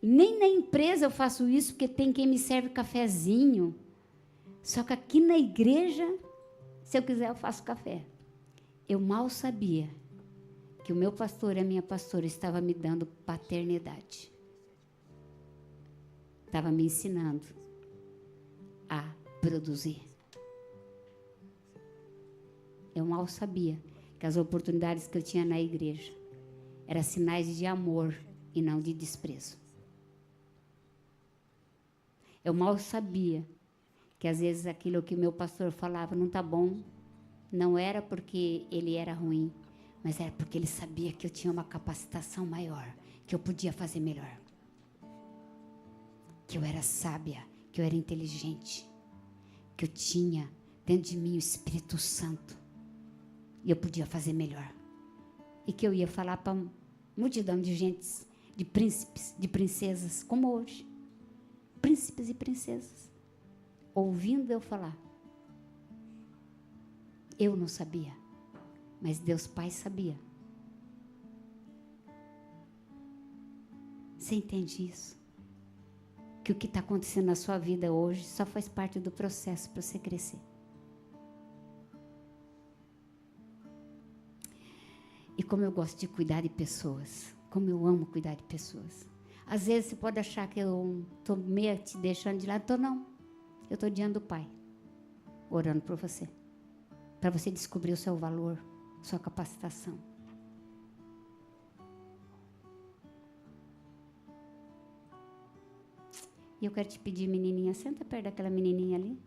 Nem na empresa eu faço isso, porque tem quem me serve cafezinho. Só que aqui na igreja, se eu quiser, eu faço café. Eu mal sabia que o meu pastor e a minha pastora estavam me dando paternidade. Estava me ensinando a produzir. Eu mal sabia que as oportunidades que eu tinha na igreja eram sinais de amor e não de desprezo. Eu mal sabia que às vezes aquilo que o meu pastor falava não está bom, não era porque ele era ruim, mas era porque ele sabia que eu tinha uma capacitação maior, que eu podia fazer melhor, que eu era sábia, que eu era inteligente, que eu tinha dentro de mim o Espírito Santo e eu podia fazer melhor, e que eu ia falar para uma multidão de gentes, de príncipes, de princesas, como hoje, príncipes e princesas, ouvindo eu falar. Eu não sabia, mas Deus Pai sabia. Você entende isso? Que o que está acontecendo na sua vida hoje só faz parte do processo para você crescer. E como eu gosto de cuidar de pessoas, como eu amo cuidar de pessoas. Às vezes você pode achar que eu estou meio te deixando de lado. Não. Eu estou diante do Pai, orando por você. Para você descobrir o seu valor, sua capacitação. E eu quero te pedir, menininha, senta perto daquela menininha ali,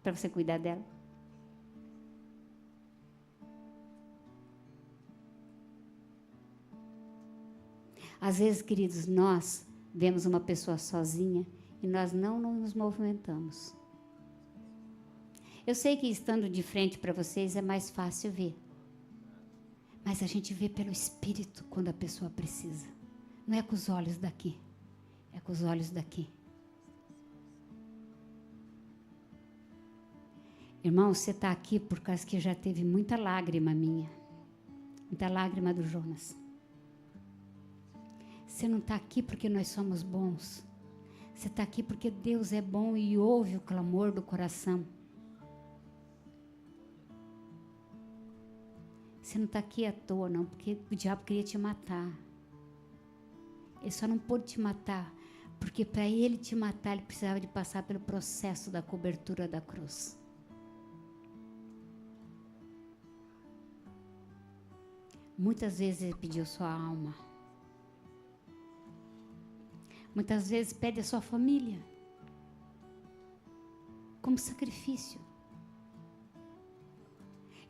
para você cuidar dela. Às vezes, queridos, nós vemos uma pessoa sozinha e nós não nos movimentamos. Eu sei que estando de frente para vocês é mais fácil ver. Mas a gente vê pelo Espírito quando a pessoa precisa. Não é com os olhos daqui. É com os olhos daqui. Irmão, você está aqui por causa que já teve muita lágrima minha. Muita lágrima do Jonas. Você não está aqui porque nós somos bons. Você está aqui porque Deus é bom e ouve o clamor do coração. Você não está aqui à toa, não, porque o diabo queria te matar. Ele só não pôde te matar, porque para ele te matar, ele precisava de passar pelo processo da cobertura da cruz. Muitas vezes ele pediu sua alma. Muitas vezes pede a sua família como sacrifício.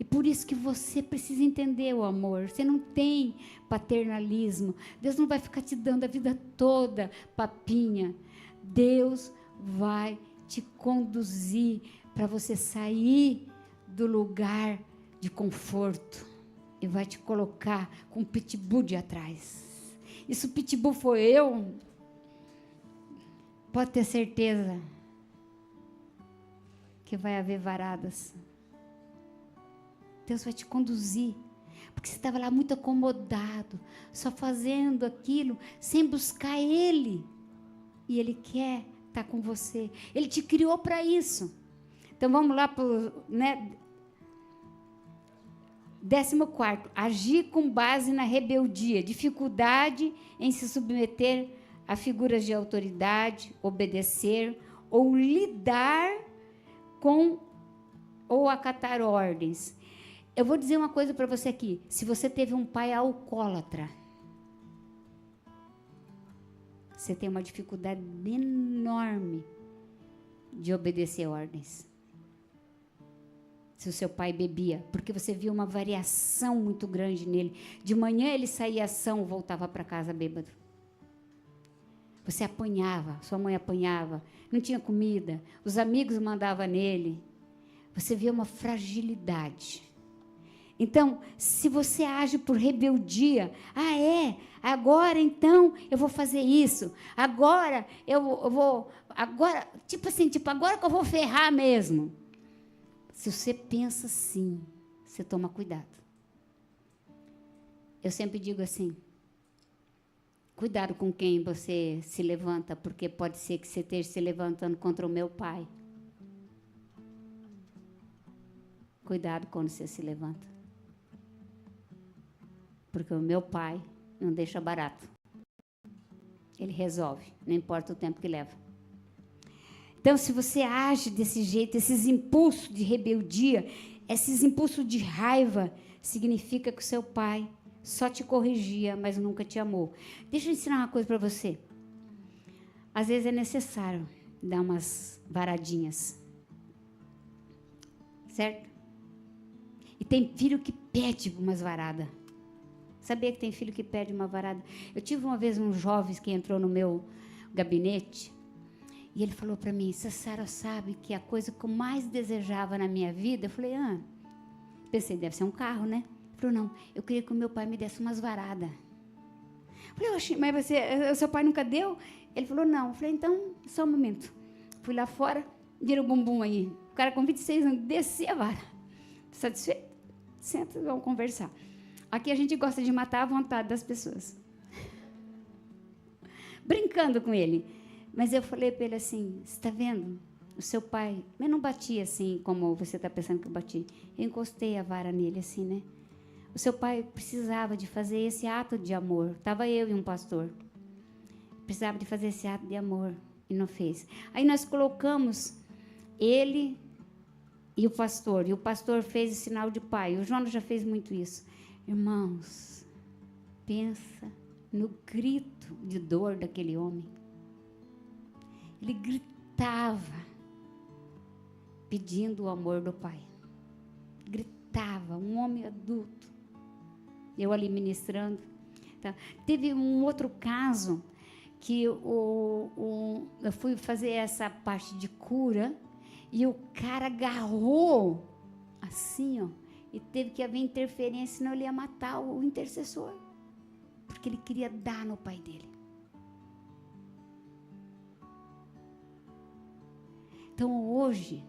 E por isso que você precisa entender o amor. Você não tem paternalismo. Deus não vai ficar te dando a vida toda papinha. Deus vai te conduzir para você sair do lugar de conforto e vai te colocar com um pitbull de atrás. E se o pitbull for eu, pode ter certeza que vai haver varadas. Deus vai te conduzir, porque você estava lá muito acomodado, só fazendo aquilo, sem buscar Ele. E Ele quer estar com você. Ele te criou para isso. Então vamos lá para o 14º. Agir com base na rebeldia, dificuldade em se submeter a figuras de autoridade, obedecer ou lidar com ou acatar ordens. Eu vou dizer uma coisa para você aqui. Se você teve um pai alcoólatra, você tem uma dificuldade enorme de obedecer ordens. Se o seu pai bebia, porque você viu uma variação muito grande nele. De manhã ele saía ação, voltava para casa bêbado. Você apanhava, sua mãe apanhava, não tinha comida, os amigos mandavam nele. Você via uma fragilidade. Então, se você age por rebeldia, agora então eu vou fazer isso, agora eu vou, agora, agora que eu vou ferrar mesmo. Se você pensa assim, você toma cuidado. Eu sempre digo assim, cuidado com quem você se levanta, porque pode ser que você esteja se levantando contra o meu pai. Cuidado quando você se levanta. Porque o meu pai não deixa barato. Ele resolve, não importa o tempo que leva. Então, se você age desse jeito, esses impulsos de rebeldia, esses impulsos de raiva, significa que o seu pai só te corrigia, mas nunca te amou. Deixa eu ensinar uma coisa para você. Às vezes é necessário dar umas varadinhas. Certo? E tem filho que pede umas varadas. Sabia que tem filho que pede uma varada? Eu tive uma vez um jovem que entrou no meu gabinete e ele falou para mim, Sara sabe que a coisa que eu mais desejava na minha vida, eu falei, pensei, deve ser um carro, né? Ele falou, não, eu queria que o meu pai me desse umas varadas. Eu falei, mas o seu pai nunca deu? Ele falou, não. Eu falei, então, só um momento. Fui lá fora, vira o bumbum aí. O cara com 26 anos, desci a vara. Satisfeito? Senta, vamos conversar. Aqui a gente gosta de matar a vontade das pessoas. Brincando com ele. Mas eu falei para ele assim, você está vendo? O seu pai, eu não bati assim, como você está pensando que eu bati. Eu encostei a vara nele assim, né? O seu pai precisava de fazer esse ato de amor. Estava eu e um pastor. Precisava de fazer esse ato de amor e não fez. Aí nós colocamos ele e o pastor fez o sinal de pai. O Jonas já fez muito isso. Irmãos, pensa no grito de dor daquele homem. Ele gritava, pedindo o amor do pai. Gritava, um homem adulto. Eu ali ministrando. Tá. Teve um outro caso que eu fui fazer essa parte de cura e o cara agarrou assim, ó, e teve que haver interferência, senão ele ia matar o intercessor, porque ele queria dar no pai dele. Então, hoje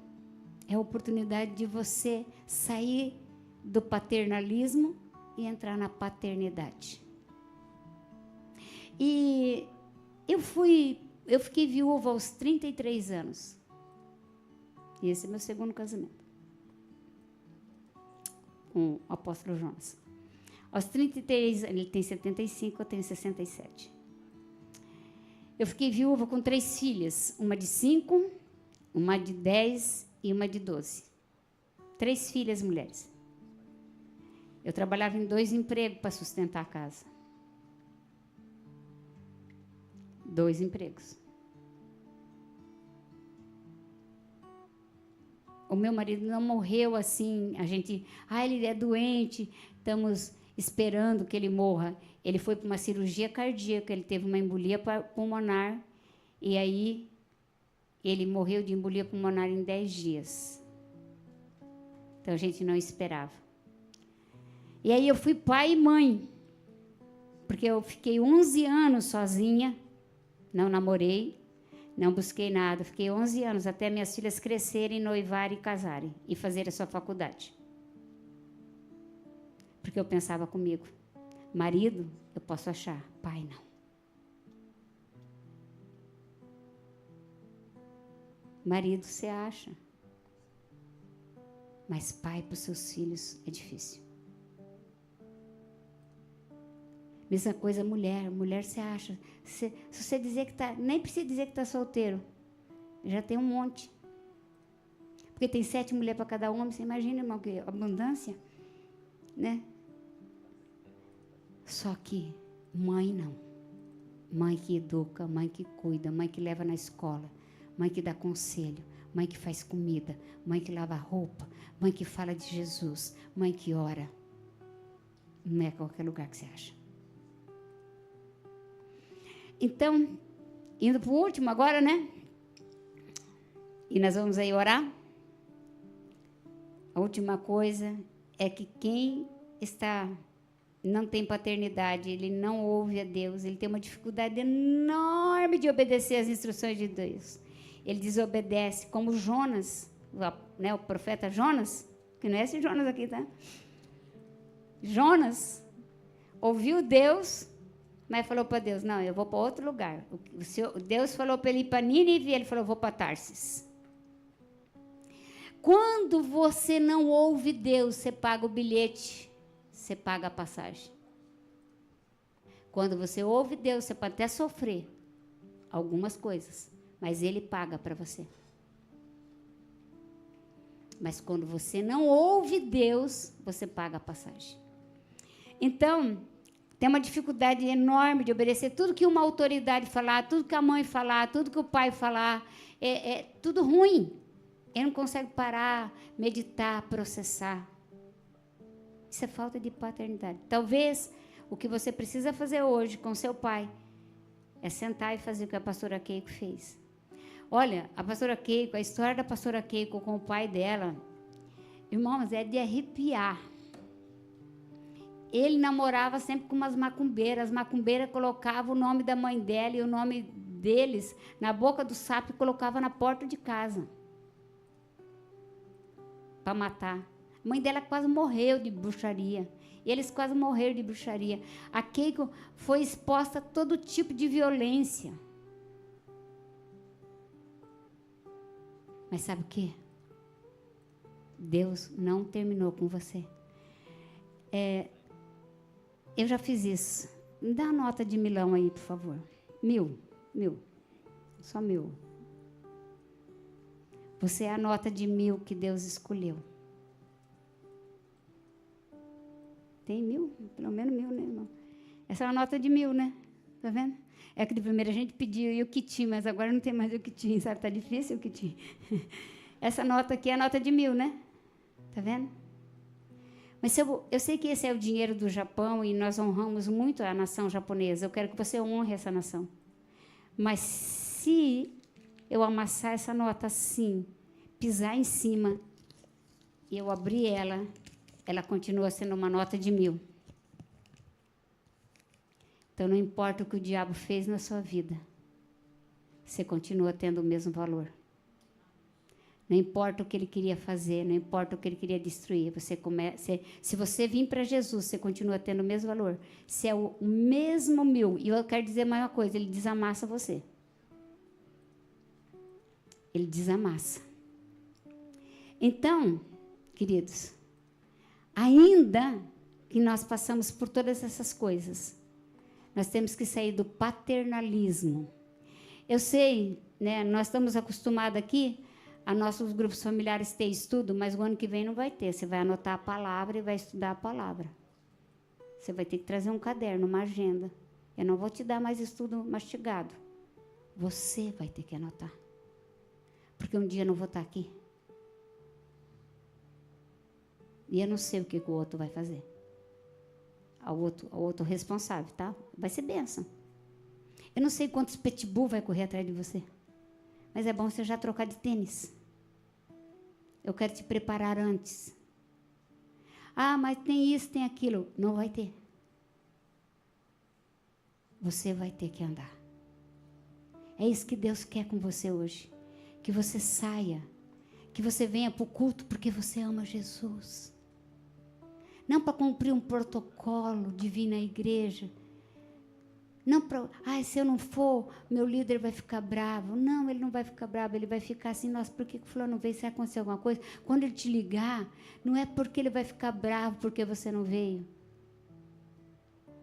é a oportunidade de você sair do paternalismo e entrar na paternidade. E eu fiquei viúva aos 33 anos. E esse é meu segundo casamento. Com o apóstolo Jonas. Aos 33, ele tem 75, eu tenho 67. Eu fiquei viúva com 3 filhas. Uma de 5, uma de 10 e uma de 12. 3 filhas mulheres. Eu trabalhava em 2 empregos para sustentar a casa. 2 empregos. O meu marido não morreu assim, ele é doente, estamos esperando que ele morra. Ele foi para uma cirurgia cardíaca, ele teve uma embolia pulmonar, e aí ele morreu de embolia pulmonar em 10 dias. Então, a gente não esperava. E aí eu fui pai e mãe, porque eu fiquei 11 anos sozinha, não namorei, não busquei nada, fiquei 11 anos até minhas filhas crescerem, noivarem e casarem e fazerem a sua faculdade. Porque eu pensava comigo, marido eu posso achar, pai não. Marido você acha, mas pai para os seus filhos é difícil. Mesma coisa mulher você acha. Se você dizer que está, nem precisa dizer que está solteiro, já tem um monte. Porque tem 7 mulheres para cada homem, você imagina, irmão, que abundância, né? Só que mãe não. Mãe que educa, mãe que cuida, mãe que leva na escola, mãe que dá conselho, mãe que faz comida, mãe que lava roupa, mãe que fala de Jesus, mãe que ora. Não é qualquer lugar que você acha. Então, indo para o último agora, né? E nós vamos aí orar. A última coisa é que quem não tem paternidade, ele não ouve a Deus, ele tem uma dificuldade enorme de obedecer às instruções de Deus. Ele desobedece, como Jonas, né, o profeta Jonas, que não é esse Jonas aqui, tá? Jonas ouviu Deus, mas falou para Deus, não, eu vou para outro lugar. Deus falou para ele ir para Nínive, e ele falou, vou para Tarsis. Quando você não ouve Deus, você paga o bilhete, você paga a passagem. Quando você ouve Deus, você pode até sofrer algumas coisas, mas Ele paga para você. Mas quando você não ouve Deus, você paga a passagem. Então, tem uma dificuldade enorme de obedecer tudo que uma autoridade falar, tudo que a mãe falar, tudo que o pai falar, é tudo ruim. Ele não consegue parar, meditar, processar. Isso é falta de paternidade. Talvez o que você precisa fazer hoje com seu pai é sentar e fazer o que a pastora Keiko fez. Olha, a pastora Keiko, a história da pastora Keiko com o pai dela, irmãos, é de arrepiar. Ele namorava sempre com umas macumbeiras. As macumbeiras colocavam o nome da mãe dela e o nome deles na boca do sapo e colocava na porta de casa para matar. A mãe dela quase morreu de bruxaria. Eles quase morreram de bruxaria. A Keiko foi exposta a todo tipo de violência. Mas sabe o quê? Deus não terminou com você. Eu já fiz isso. Me dá a nota de 1.000 aí, por favor. 1.000. Só 1.000. Você é a nota de 1.000 que Deus escolheu. Tem 1.000? Pelo menos 1.000, né, irmão? Essa é uma nota de 1.000, né? Tá vendo? É que de primeira a gente pediu e o que tinha, mas agora não tem mais o que tinha, sabe? Tá difícil o que tinha. Essa nota aqui é a nota de 1.000, né? Tá vendo? Mas eu sei que esse é o dinheiro do Japão e nós honramos muito a nação japonesa. Eu quero que você honre essa nação. Mas se eu amassar essa nota assim, pisar em cima e eu abrir ela continua sendo uma nota de 1.000. Então, não importa o que o diabo fez na sua vida, você continua tendo o mesmo valor. Não importa o que ele queria fazer, não importa o que ele queria destruir. Se você vir para Jesus, você continua tendo o mesmo valor. Se é o mesmo 1.000, e eu quero dizer mais uma coisa, ele desamassa você. Ele desamassa. Então, queridos, ainda que nós passamos por todas essas coisas, nós temos que sair do paternalismo. Eu sei, né, nós estamos acostumados aqui a nossos grupos familiares ter estudo, mas o ano que vem não vai ter. Você vai anotar a palavra e vai estudar a palavra. Você vai ter que trazer um caderno, uma agenda. Eu não vou te dar mais estudo mastigado. Você vai ter que anotar. Porque um dia eu não vou estar aqui. E eu não sei o que o outro vai fazer. Ao outro responsável, tá? Vai ser bênção. Eu não sei quantos pitbull vai correr atrás de você. Mas é bom você já trocar de tênis. Eu quero te preparar antes. Ah, mas tem isso, tem aquilo. Não vai ter. Você vai ter que andar. É isso que Deus quer com você hoje. Que você saia. Que você venha para o culto porque você ama Jesus. Não para cumprir um protocolo de vir na igreja. Não para, se eu não for, meu líder vai ficar bravo. Não, ele não vai ficar bravo, ele vai ficar assim, nossa, por que o fulano não veio? Se acontecer alguma coisa? Quando ele te ligar, não é porque ele vai ficar bravo porque você não veio.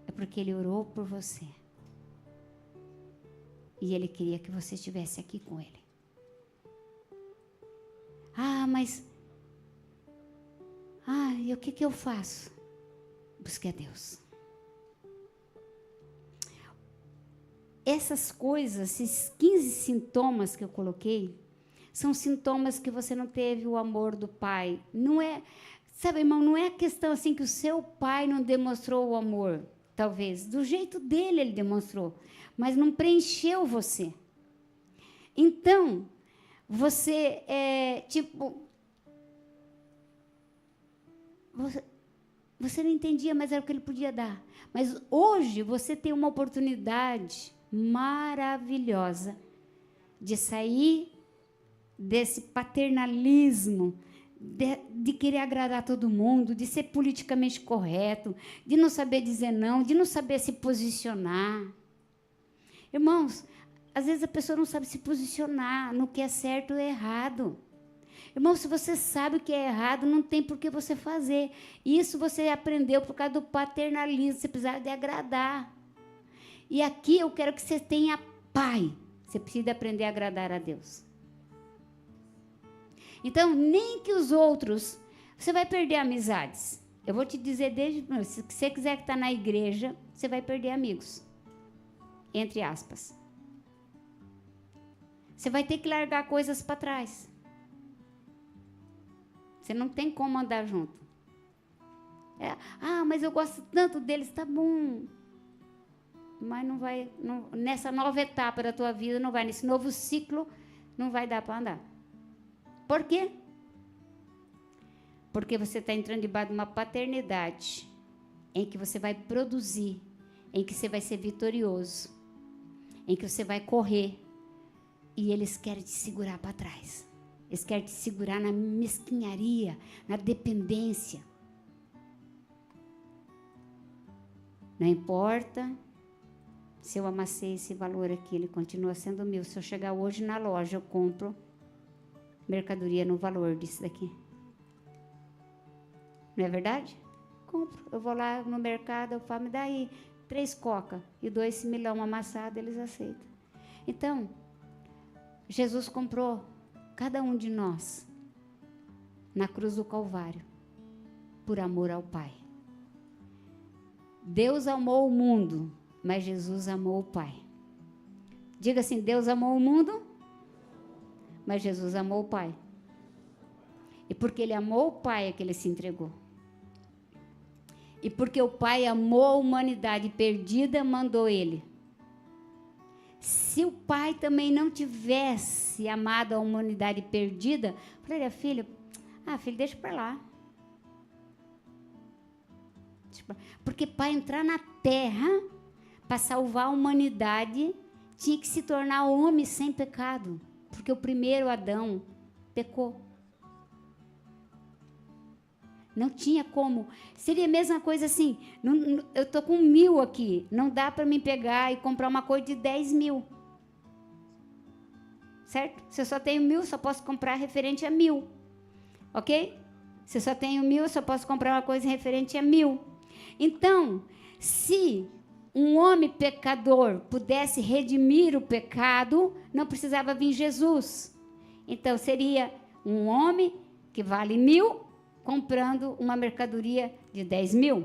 É porque ele orou por você. E ele queria que você estivesse aqui com ele. Mas... e o que eu faço? Busque a Deus. Essas coisas, esses 15 sintomas que eu coloquei, são sintomas que você não teve o amor do pai. Não é, sabe, irmão, não é questão assim que o seu pai não demonstrou o amor, talvez. Do jeito dele ele demonstrou, mas não preencheu você. Então, você você não entendia, mas era o que ele podia dar. Mas hoje você tem uma oportunidade maravilhosa de sair desse paternalismo, de querer agradar todo mundo, de ser politicamente correto, de não saber dizer não, de não saber se posicionar. Irmãos, às vezes a pessoa não sabe se posicionar no que é certo ou errado. Irmão, se você sabe o que é errado, não tem por que você fazer. Isso você aprendeu por causa do paternalismo, você precisava de agradar. E aqui eu quero que você tenha pai. Você precisa aprender a agradar a Deus. Então, nem que os outros... Você vai perder amizades. Eu vou te dizer se você quiser estar na igreja, você vai perder amigos. Entre aspas. Você vai ter que largar coisas para trás. Você não tem como andar junto. Mas eu gosto tanto deles, tá bom. Mas não vai, nessa nova etapa da tua vida, não vai, nesse novo ciclo, não vai dar para andar. Por quê? Porque você está entrando debaixo de uma paternidade em que você vai produzir, em que você vai ser vitorioso, em que você vai correr, e eles querem te segurar para trás. Eles querem te segurar na mesquinharia, na dependência. Não importa se eu amassei esse valor aqui, ele continua sendo meu. Se eu chegar hoje na loja, eu compro mercadoria no valor disso daqui. Não é verdade? Compro. Eu vou lá no mercado, eu falo, me dá aí 3 coca e dou esse milão amassado, eles aceitam. Então, Jesus comprou cada um de nós na cruz do Calvário por amor ao Pai. Deus amou o mundo, mas Jesus amou o Pai. Diga assim, Deus amou o mundo, mas Jesus amou o Pai. E porque ele amou o Pai é que ele se entregou. E porque o Pai amou a humanidade perdida, mandou ele. Se o Pai também não tivesse amado a humanidade perdida, eu falei, filho, deixa para lá. Porque para entrar na terra, para salvar a humanidade, tinha que se tornar homem sem pecado. Porque o primeiro Adão pecou. Não tinha como. Seria a mesma coisa assim, eu estou com 1.000 aqui, não dá para mim pegar e comprar uma coisa de 10.000. Certo? Se eu só tenho 1.000, só posso comprar referente a 1.000. Ok? Se eu só tenho 1.000, eu só posso comprar uma coisa referente a 1.000. Então, se um homem pecador pudesse redimir o pecado, não precisava vir Jesus. Então, seria um homem que vale 1.000, comprando uma mercadoria de 10.000.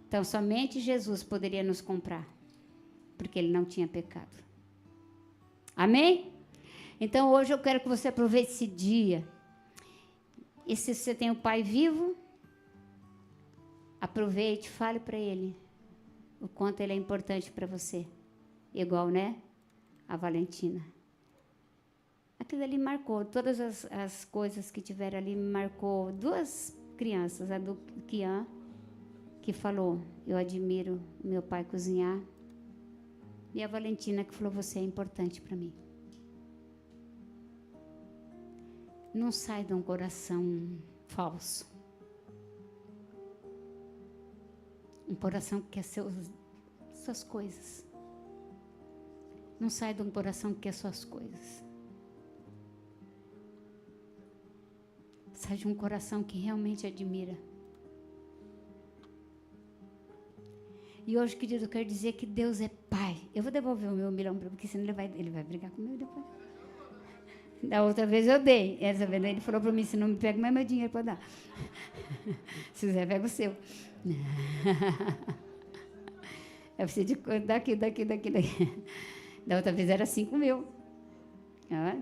Então, somente Jesus poderia nos comprar, porque ele não tinha pecado. Amém? Então, hoje eu quero que você aproveite esse dia. E se você tem o Pai vivo, aproveite, fale para ele o quanto ele é importante para você. Igual, né? A Valentina. Aquilo ali marcou, todas as coisas que tiveram ali me marcou. 2 crianças, a do Kian, que falou, eu admiro meu pai cozinhar, e a Valentina, que falou, você é importante para mim. Não sai de um coração falso. Um coração que quer suas coisas. Não sai de um coração que quer suas coisas. Sai de um coração que realmente admira. E hoje, querido, eu quero dizer que Deus é Pai. Eu vou devolver o meu 1.000.000 para ele, porque senão ele vai brigar comigo depois. Da outra vez eu dei. Essa vez ele falou para mim, se não me pega mais meu dinheiro para dar. Se quiser, pega o seu. Eu preciso daqui. Da outra vez era 5.000.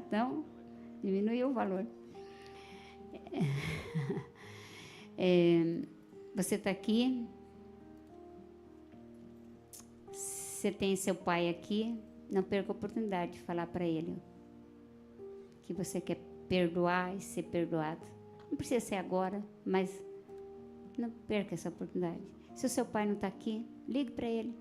Então, diminuiu o valor. Você está aqui, você tem seu pai aqui, não perca a oportunidade de falar para ele que você quer perdoar e ser perdoado. Não precisa ser agora, mas não perca essa oportunidade. Se o seu pai não está aqui, ligue para ele.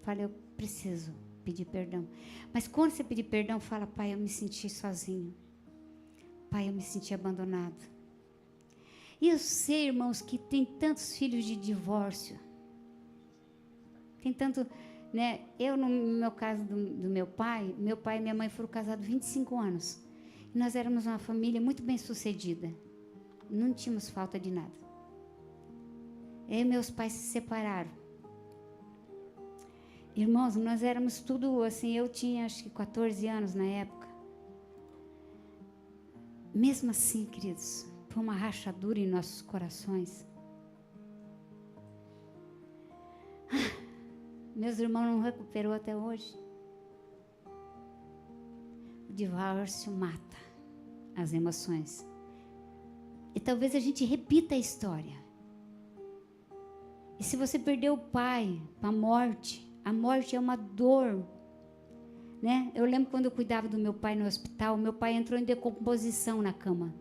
Fale, eu preciso pedir perdão. Mas quando você pedir perdão, fala, pai, eu me senti sozinho. Pai, eu me senti abandonado. E eu sei, irmãos, que tem tantos filhos de divórcio. Tem tanto, né? Eu, no meu caso do meu pai e minha mãe foram casados 25 anos. E nós éramos uma família muito bem sucedida. Não tínhamos falta de nada. Eu e meus pais se separaram. Irmãos, nós éramos tudo assim, eu tinha acho que 14 anos na época. mesmo assim, queridos, foi uma rachadura em nossos corações. Meus irmãos não recuperou até hoje. O divórcio mata as emoções. E talvez a gente repita a história. E se você perdeu o pai para a morte é uma dor, né? Eu lembro quando eu cuidava do meu pai no hospital, meu pai entrou em decomposição na cama.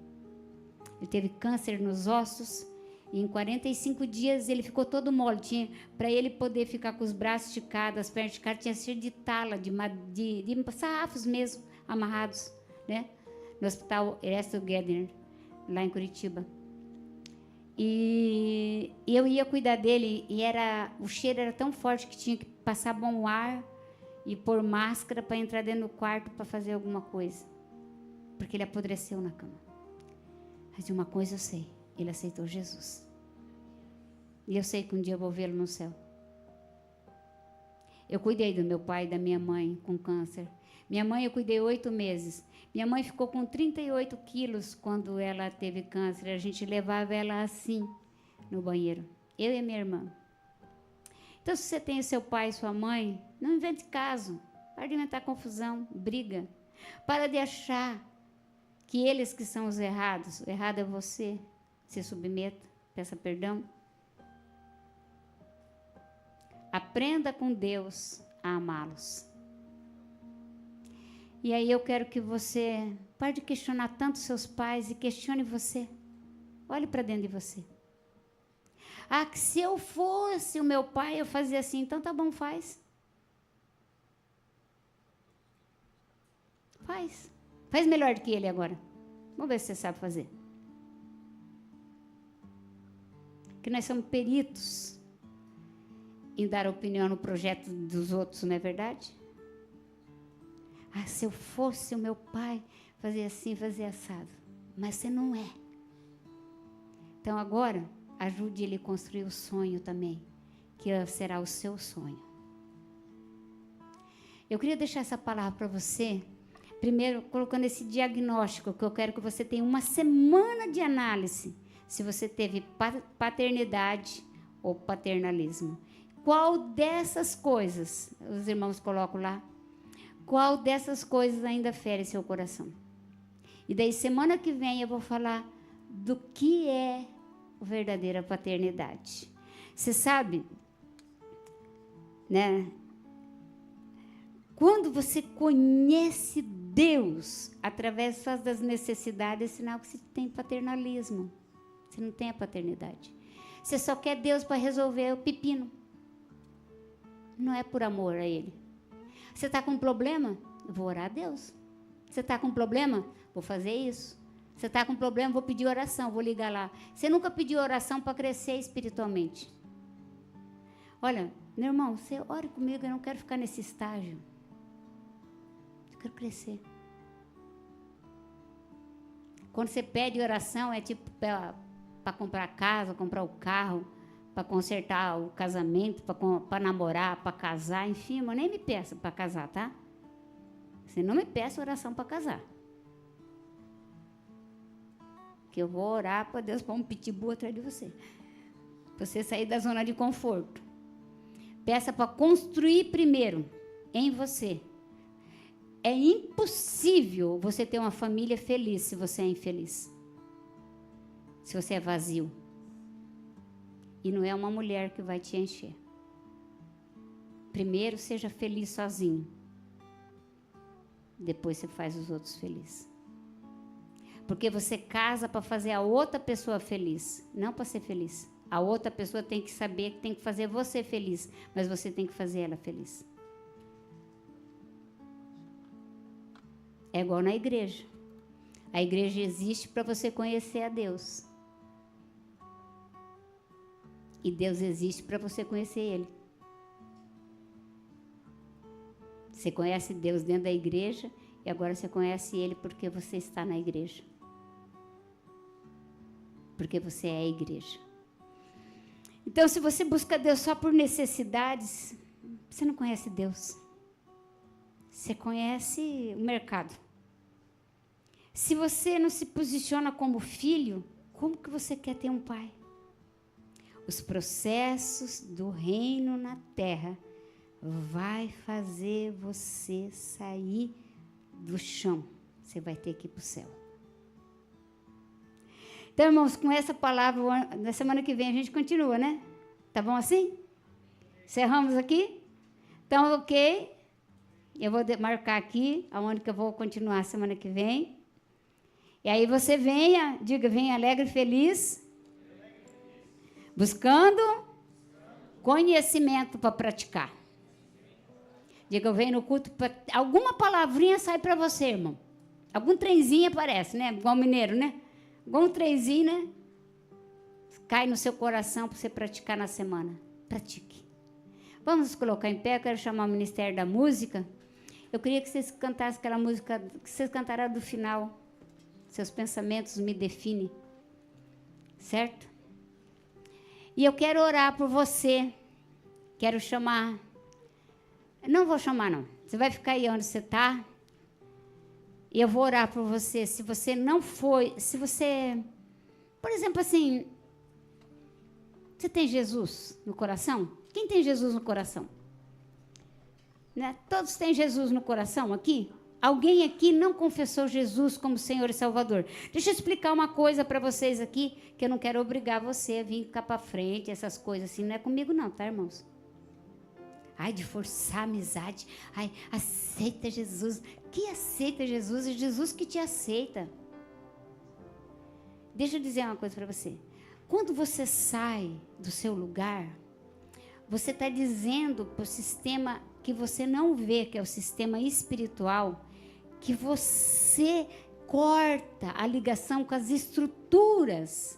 Ele teve câncer nos ossos e em 45 dias ele ficou todo mole. Para ele poder ficar com os braços esticados, as pernas esticadas, tinha que ser de tala, de sarrafos mesmo, amarrados, né? No hospital Ernesto Gedner, lá em Curitiba. E eu ia cuidar dele e o cheiro era tão forte que tinha que passar bom ar e pôr máscara para entrar dentro do quarto para fazer alguma coisa, porque ele apodreceu na cama. Mas de uma coisa eu sei, ele aceitou Jesus. E eu sei que um dia eu vou vê-lo no céu. Eu cuidei do meu pai e da minha mãe com câncer. Minha mãe eu cuidei 8 meses. Minha mãe ficou com 38 quilos quando ela teve câncer. A gente levava ela assim no banheiro. Eu e a minha irmã. Então, se você tem o seu pai e sua mãe, não invente caso. Para de inventar confusão, briga. Para de achar que eles que são os errados. O errado é você. Se submeta, peça perdão. Aprenda com Deus a amá-los. E aí eu quero que você pare de questionar tanto seus pais e questione você. Olhe para dentro de você. Ah, que se eu fosse o meu pai, eu fazia assim. Então tá bom, faz. Faz. Faz melhor do que ele agora. Vamos ver se você sabe fazer. Que nós somos peritos em dar opinião no projeto dos outros, não é verdade? Ah, se eu fosse o meu pai, fazia assim, fazia assado. Mas você não é. Então agora, ajude ele a construir o sonho também, que será o seu sonho. Eu queria deixar essa palavra para você, primeiro colocando esse diagnóstico, que eu quero que você tenha uma semana de análise, se você teve paternidade ou paternalismo. Qual dessas coisas, os irmãos colocam lá, qual dessas coisas ainda fere seu coração? E daí, semana que vem, eu vou falar do que é a verdadeira paternidade. Você sabe, né? Quando você conhece Deus através só das necessidades, é sinal que você tem paternalismo. Você não tem a paternidade. Você só quer Deus para resolver o pepino. Não é por amor a Ele. Você está com um problema? Eu vou orar a Deus. Você está com um problema? Vou fazer isso. Você está com um problema? Vou pedir oração, vou ligar lá. Você nunca pediu oração para crescer espiritualmente? Olha, meu irmão, você ore comigo, eu não quero ficar nesse estágio. Eu quero crescer. Quando você pede oração, é tipo para comprar a casa, comprar o carro, para consertar o casamento, para namorar, para casar, enfim, mas nem me peça para casar, tá? Você não me peça oração para casar. Que eu vou orar para Deus pôr um pitbull atrás de você. Para você sair da zona de conforto. Peça para construir primeiro em você. É impossível você ter uma família feliz se você é infeliz. Se você é vazio. E não é uma mulher que vai te encher. Primeiro, seja feliz sozinho. Depois você faz os outros felizes. Porque você casa para fazer a outra pessoa feliz, não para ser feliz. A outra pessoa tem que saber que tem que fazer você feliz, mas você tem que fazer ela feliz. É igual na igreja. A igreja existe para você conhecer a Deus. E Deus existe para você conhecer Ele. Você conhece Deus dentro da igreja e agora você conhece Ele porque você está na igreja. Porque você é a igreja. Então, se você busca Deus só por necessidades, você não conhece Deus. Você conhece o mercado. Se você não se posiciona como filho, como que você quer ter um pai? Os processos do reino na terra vai fazer você sair do chão. Você vai ter que ir para o céu. Então, irmãos, com essa palavra, na semana que vem a gente continua, né? Tá bom assim? Encerramos aqui? Então, ok. Eu vou marcar aqui, aonde que eu vou continuar semana que vem. E aí você venha, diga, venha alegre e feliz, buscando conhecimento para praticar. Diga, eu venho no culto, alguma palavrinha sai para você, irmão. Algum trenzinho aparece, né? Igual mineiro, né? Algum trenzinho, né? Cai no seu coração para você praticar na semana. Pratique. Vamos nos colocar em pé, eu quero chamar o Ministério da Música. Eu queria que vocês cantassem aquela música, que vocês cantaram do final. Seus pensamentos me definem. Certo? E eu quero orar por você. Quero chamar. Não vou chamar, não. Você vai ficar aí onde você está. E eu vou orar por você. Se você não foi. Se você. Por exemplo, assim. Você tem Jesus no coração? Quem tem Jesus no coração? Né? Todos têm Jesus no coração aqui? Alguém aqui não confessou Jesus como Senhor e Salvador? Deixa eu explicar uma coisa para vocês aqui, que eu não quero obrigar você a vir cá para frente, essas coisas assim. Não é comigo não, tá, irmãos? Ai, de forçar a amizade. Ai, aceita Jesus. Que aceita Jesus? É Jesus que te aceita. Deixa eu dizer uma coisa para você. Quando você sai do seu lugar, você está dizendo para o sistema que você não vê, que é o sistema espiritual, que você corta a ligação com as estruturas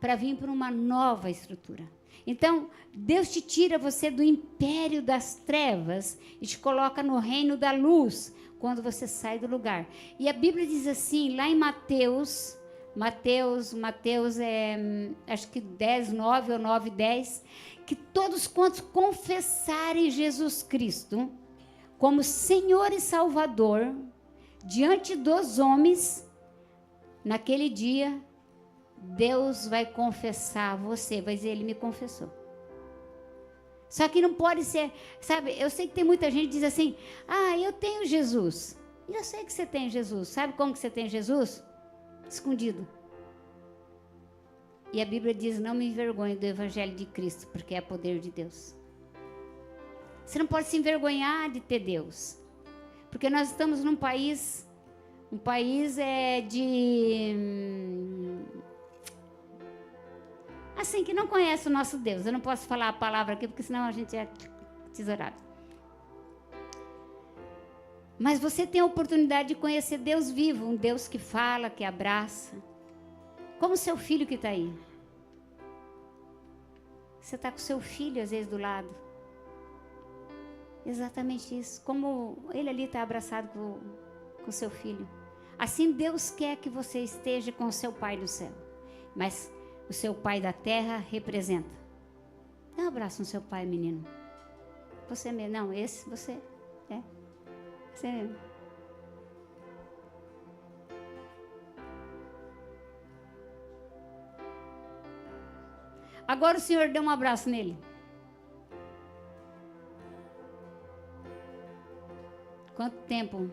para vir para uma nova estrutura. Então, Deus te tira você do império das trevas e te coloca no reino da luz quando você sai do lugar. E a Bíblia diz assim, lá em Mateus é, acho que 10, 9 ou 9, 10, que todos quantos confessarem Jesus Cristo como Senhor e Salvador diante dos homens, naquele dia, Deus vai confessar você, vai dizer, ele me confessou. Só que não pode ser, sabe, eu sei que tem muita gente que diz assim, eu tenho Jesus. E eu sei que você tem Jesus. Sabe como que você tem Jesus? Escondido. E a Bíblia diz, não me envergonhe do Evangelho de Cristo, porque é poder de Deus. Você não pode se envergonhar de ter Deus. Porque nós estamos num país, assim, que não conhece o nosso Deus. Eu não posso falar a palavra aqui, porque senão a gente é tesourado. Mas você tem a oportunidade de conhecer Deus vivo, um Deus que fala, que abraça. Como o seu filho que está aí. Você está com o seu filho, às vezes, do lado. Exatamente isso. Como ele ali está abraçado com o seu filho. Assim Deus quer que você esteja com o seu Pai do céu. Mas o seu pai da terra representa. Dá um abraço no seu pai, menino. Você mesmo. Não, esse você. É. Você mesmo. Agora o Senhor deu um abraço nele. Quanto tempo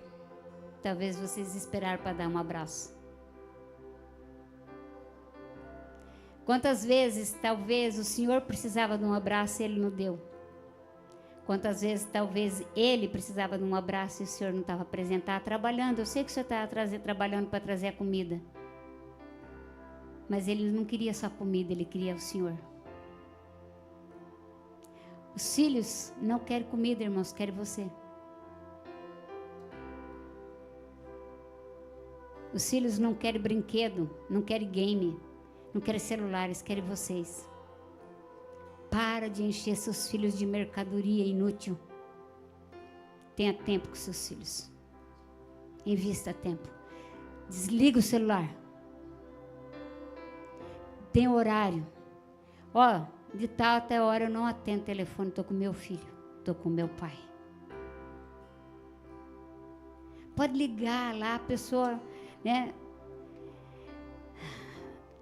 talvez vocês esperaram para dar um abraço? Quantas vezes talvez o Senhor precisava de um abraço e Ele não deu? Quantas vezes talvez Ele precisava de um abraço e o Senhor não estava presente? Estava trabalhando, eu sei que o Senhor estava trabalhando para trazer a comida. Mas Ele não queria só comida, Ele queria o Senhor. Os filhos não querem comida, irmãos, querem você. Os filhos não querem brinquedo, não querem game, não querem celulares, querem vocês. Para de encher seus filhos de mercadoria inútil. Tenha tempo com seus filhos. Invista tempo. Desliga o celular. Tem horário. De tal até hora eu não atendo telefone, estou com meu filho, estou com meu pai. Pode ligar lá, a pessoa né?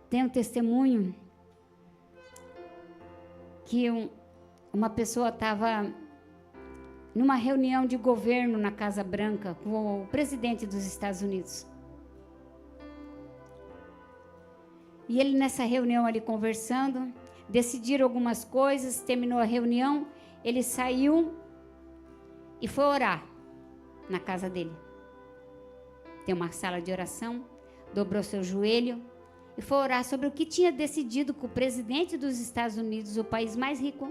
Tem um testemunho que uma pessoa estava numa reunião de governo na Casa Branca com o presidente dos Estados Unidos. E ele nessa reunião ali conversando, decidiram algumas coisas, terminou a reunião, ele saiu e foi orar na casa dele. Tem uma sala de oração, dobrou seu joelho e foi orar sobre o que tinha decidido com o presidente dos Estados Unidos, o país mais rico.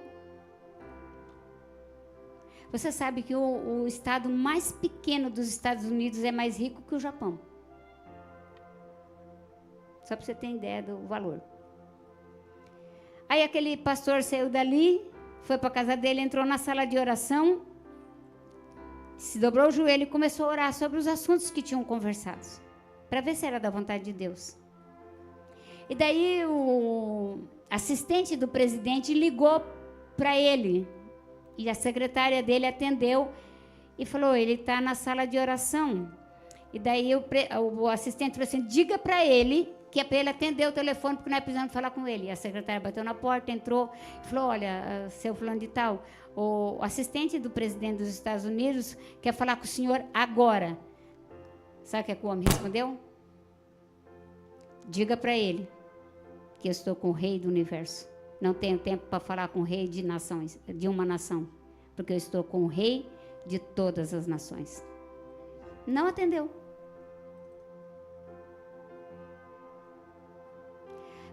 Você sabe que o estado mais pequeno dos Estados Unidos é mais rico que o Japão. Só para você ter ideia do valor. Aí aquele pastor saiu dali, foi para a casa dele, entrou na sala de oração, se dobrou o joelho e começou a orar sobre os assuntos que tinham conversados, para ver se era da vontade de Deus. E daí o assistente do presidente ligou para ele, e a secretária dele atendeu e falou, ele está na sala de oração. E daí o assistente falou assim, diga para ele que é para ele atender o telefone, porque nós precisamos falar com ele. E a secretária bateu na porta, entrou e falou, olha, seu fulano de tal, o assistente do presidente dos Estados Unidos quer falar com o senhor agora. Sabe o que o homem respondeu? Diga para ele que eu estou com o rei do universo. Não tenho tempo para falar com o rei de nações, de uma nação, porque eu estou com o rei de todas as nações. Não atendeu.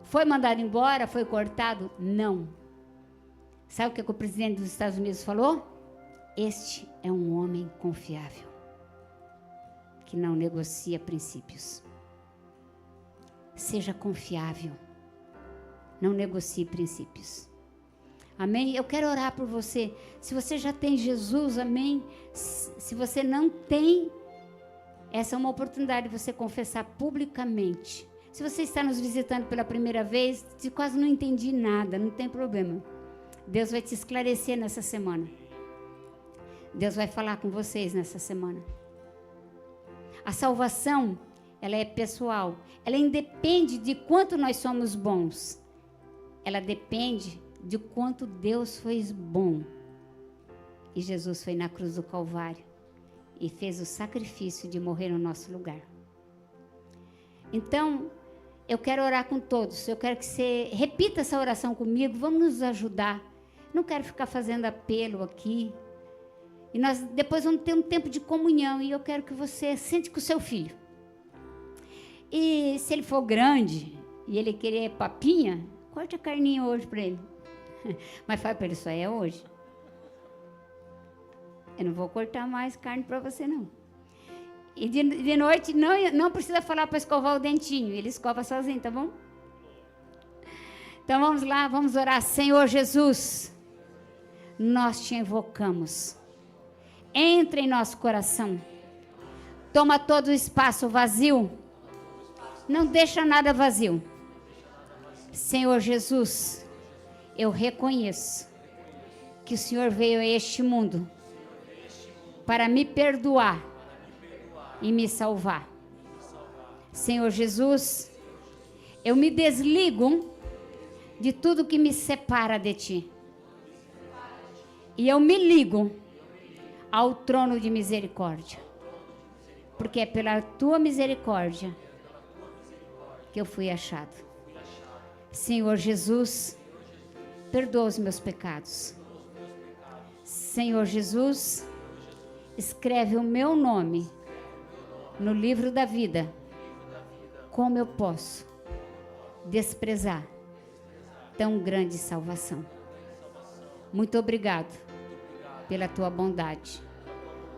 Foi mandado embora? Foi cortado? Não. Sabe o que o presidente dos Estados Unidos falou? Este é um homem confiável, que não negocia princípios. Seja confiável. Não negocie princípios. Amém? Eu quero orar por você. Se você já tem Jesus, amém? Se você não tem, essa é uma oportunidade de você confessar publicamente. Se você está nos visitando pela primeira vez, se quase não entendi nada, não tem problema. Deus vai te esclarecer nessa semana. Deus vai falar com vocês nessa semana. A salvação, ela é pessoal. Ela independe de quanto nós somos bons. Ela depende de quanto Deus foi bom. E Jesus foi na cruz do Calvário e fez o sacrifício de morrer no nosso lugar. Então, eu quero orar com todos. Eu quero que você repita essa oração comigo. Vamos nos ajudar. Não quero ficar fazendo apelo aqui. E nós depois vamos ter um tempo de comunhão. E eu quero que você sente com o seu filho. E se ele for grande e ele querer papinha, corte a carninha hoje para ele. Mas fala para ele, isso aí é hoje. Eu não vou cortar mais carne para você, não. E de noite não precisa falar para escovar o dentinho. Ele escova sozinho, tá bom? Então vamos lá, vamos orar. Senhor Jesus, nós te invocamos. Entra em nosso coração. Toma todo o espaço vazio. Não deixa nada vazio. Senhor Jesus, eu reconheço que o Senhor veio a este mundo para me perdoar e me salvar. Senhor Jesus, eu me desligo de tudo que me separa de Ti. E eu me ligo ao trono de misericórdia. Porque é pela Tua misericórdia que eu fui achado. Senhor Jesus, perdoa os meus pecados. Senhor Jesus, escreve o meu nome no livro da vida. Como eu posso desprezar tão grande salvação? Muito obrigado pela tua bondade.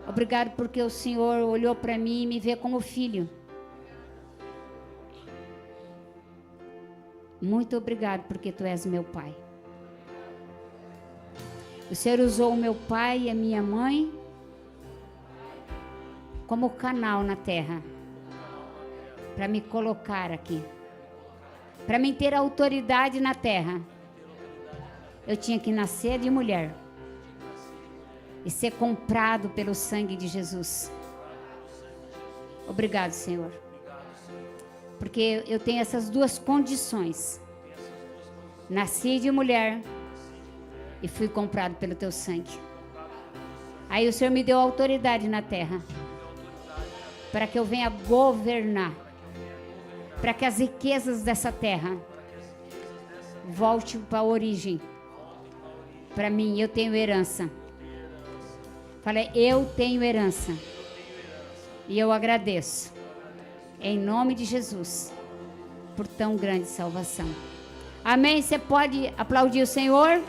Obrigado porque o Senhor olhou para mim e me vê como filho. Muito obrigado porque tu és meu pai. O Senhor usou o meu pai e a minha mãe como canal na terra para me colocar aqui, para me ter autoridade na terra. Eu tinha que nascer de mulher e ser comprado pelo sangue de Jesus. Obrigado, Senhor. Porque eu tenho essas duas condições. Nasci de mulher e fui comprado pelo teu sangue. Aí o Senhor me deu autoridade na terra para que eu venha governar, para que as riquezas dessa terra volte para a origem. Para mim, eu tenho herança. Falei, eu tenho herança. E eu agradeço, em nome de Jesus, por tão grande salvação. Amém? Você pode aplaudir o Senhor?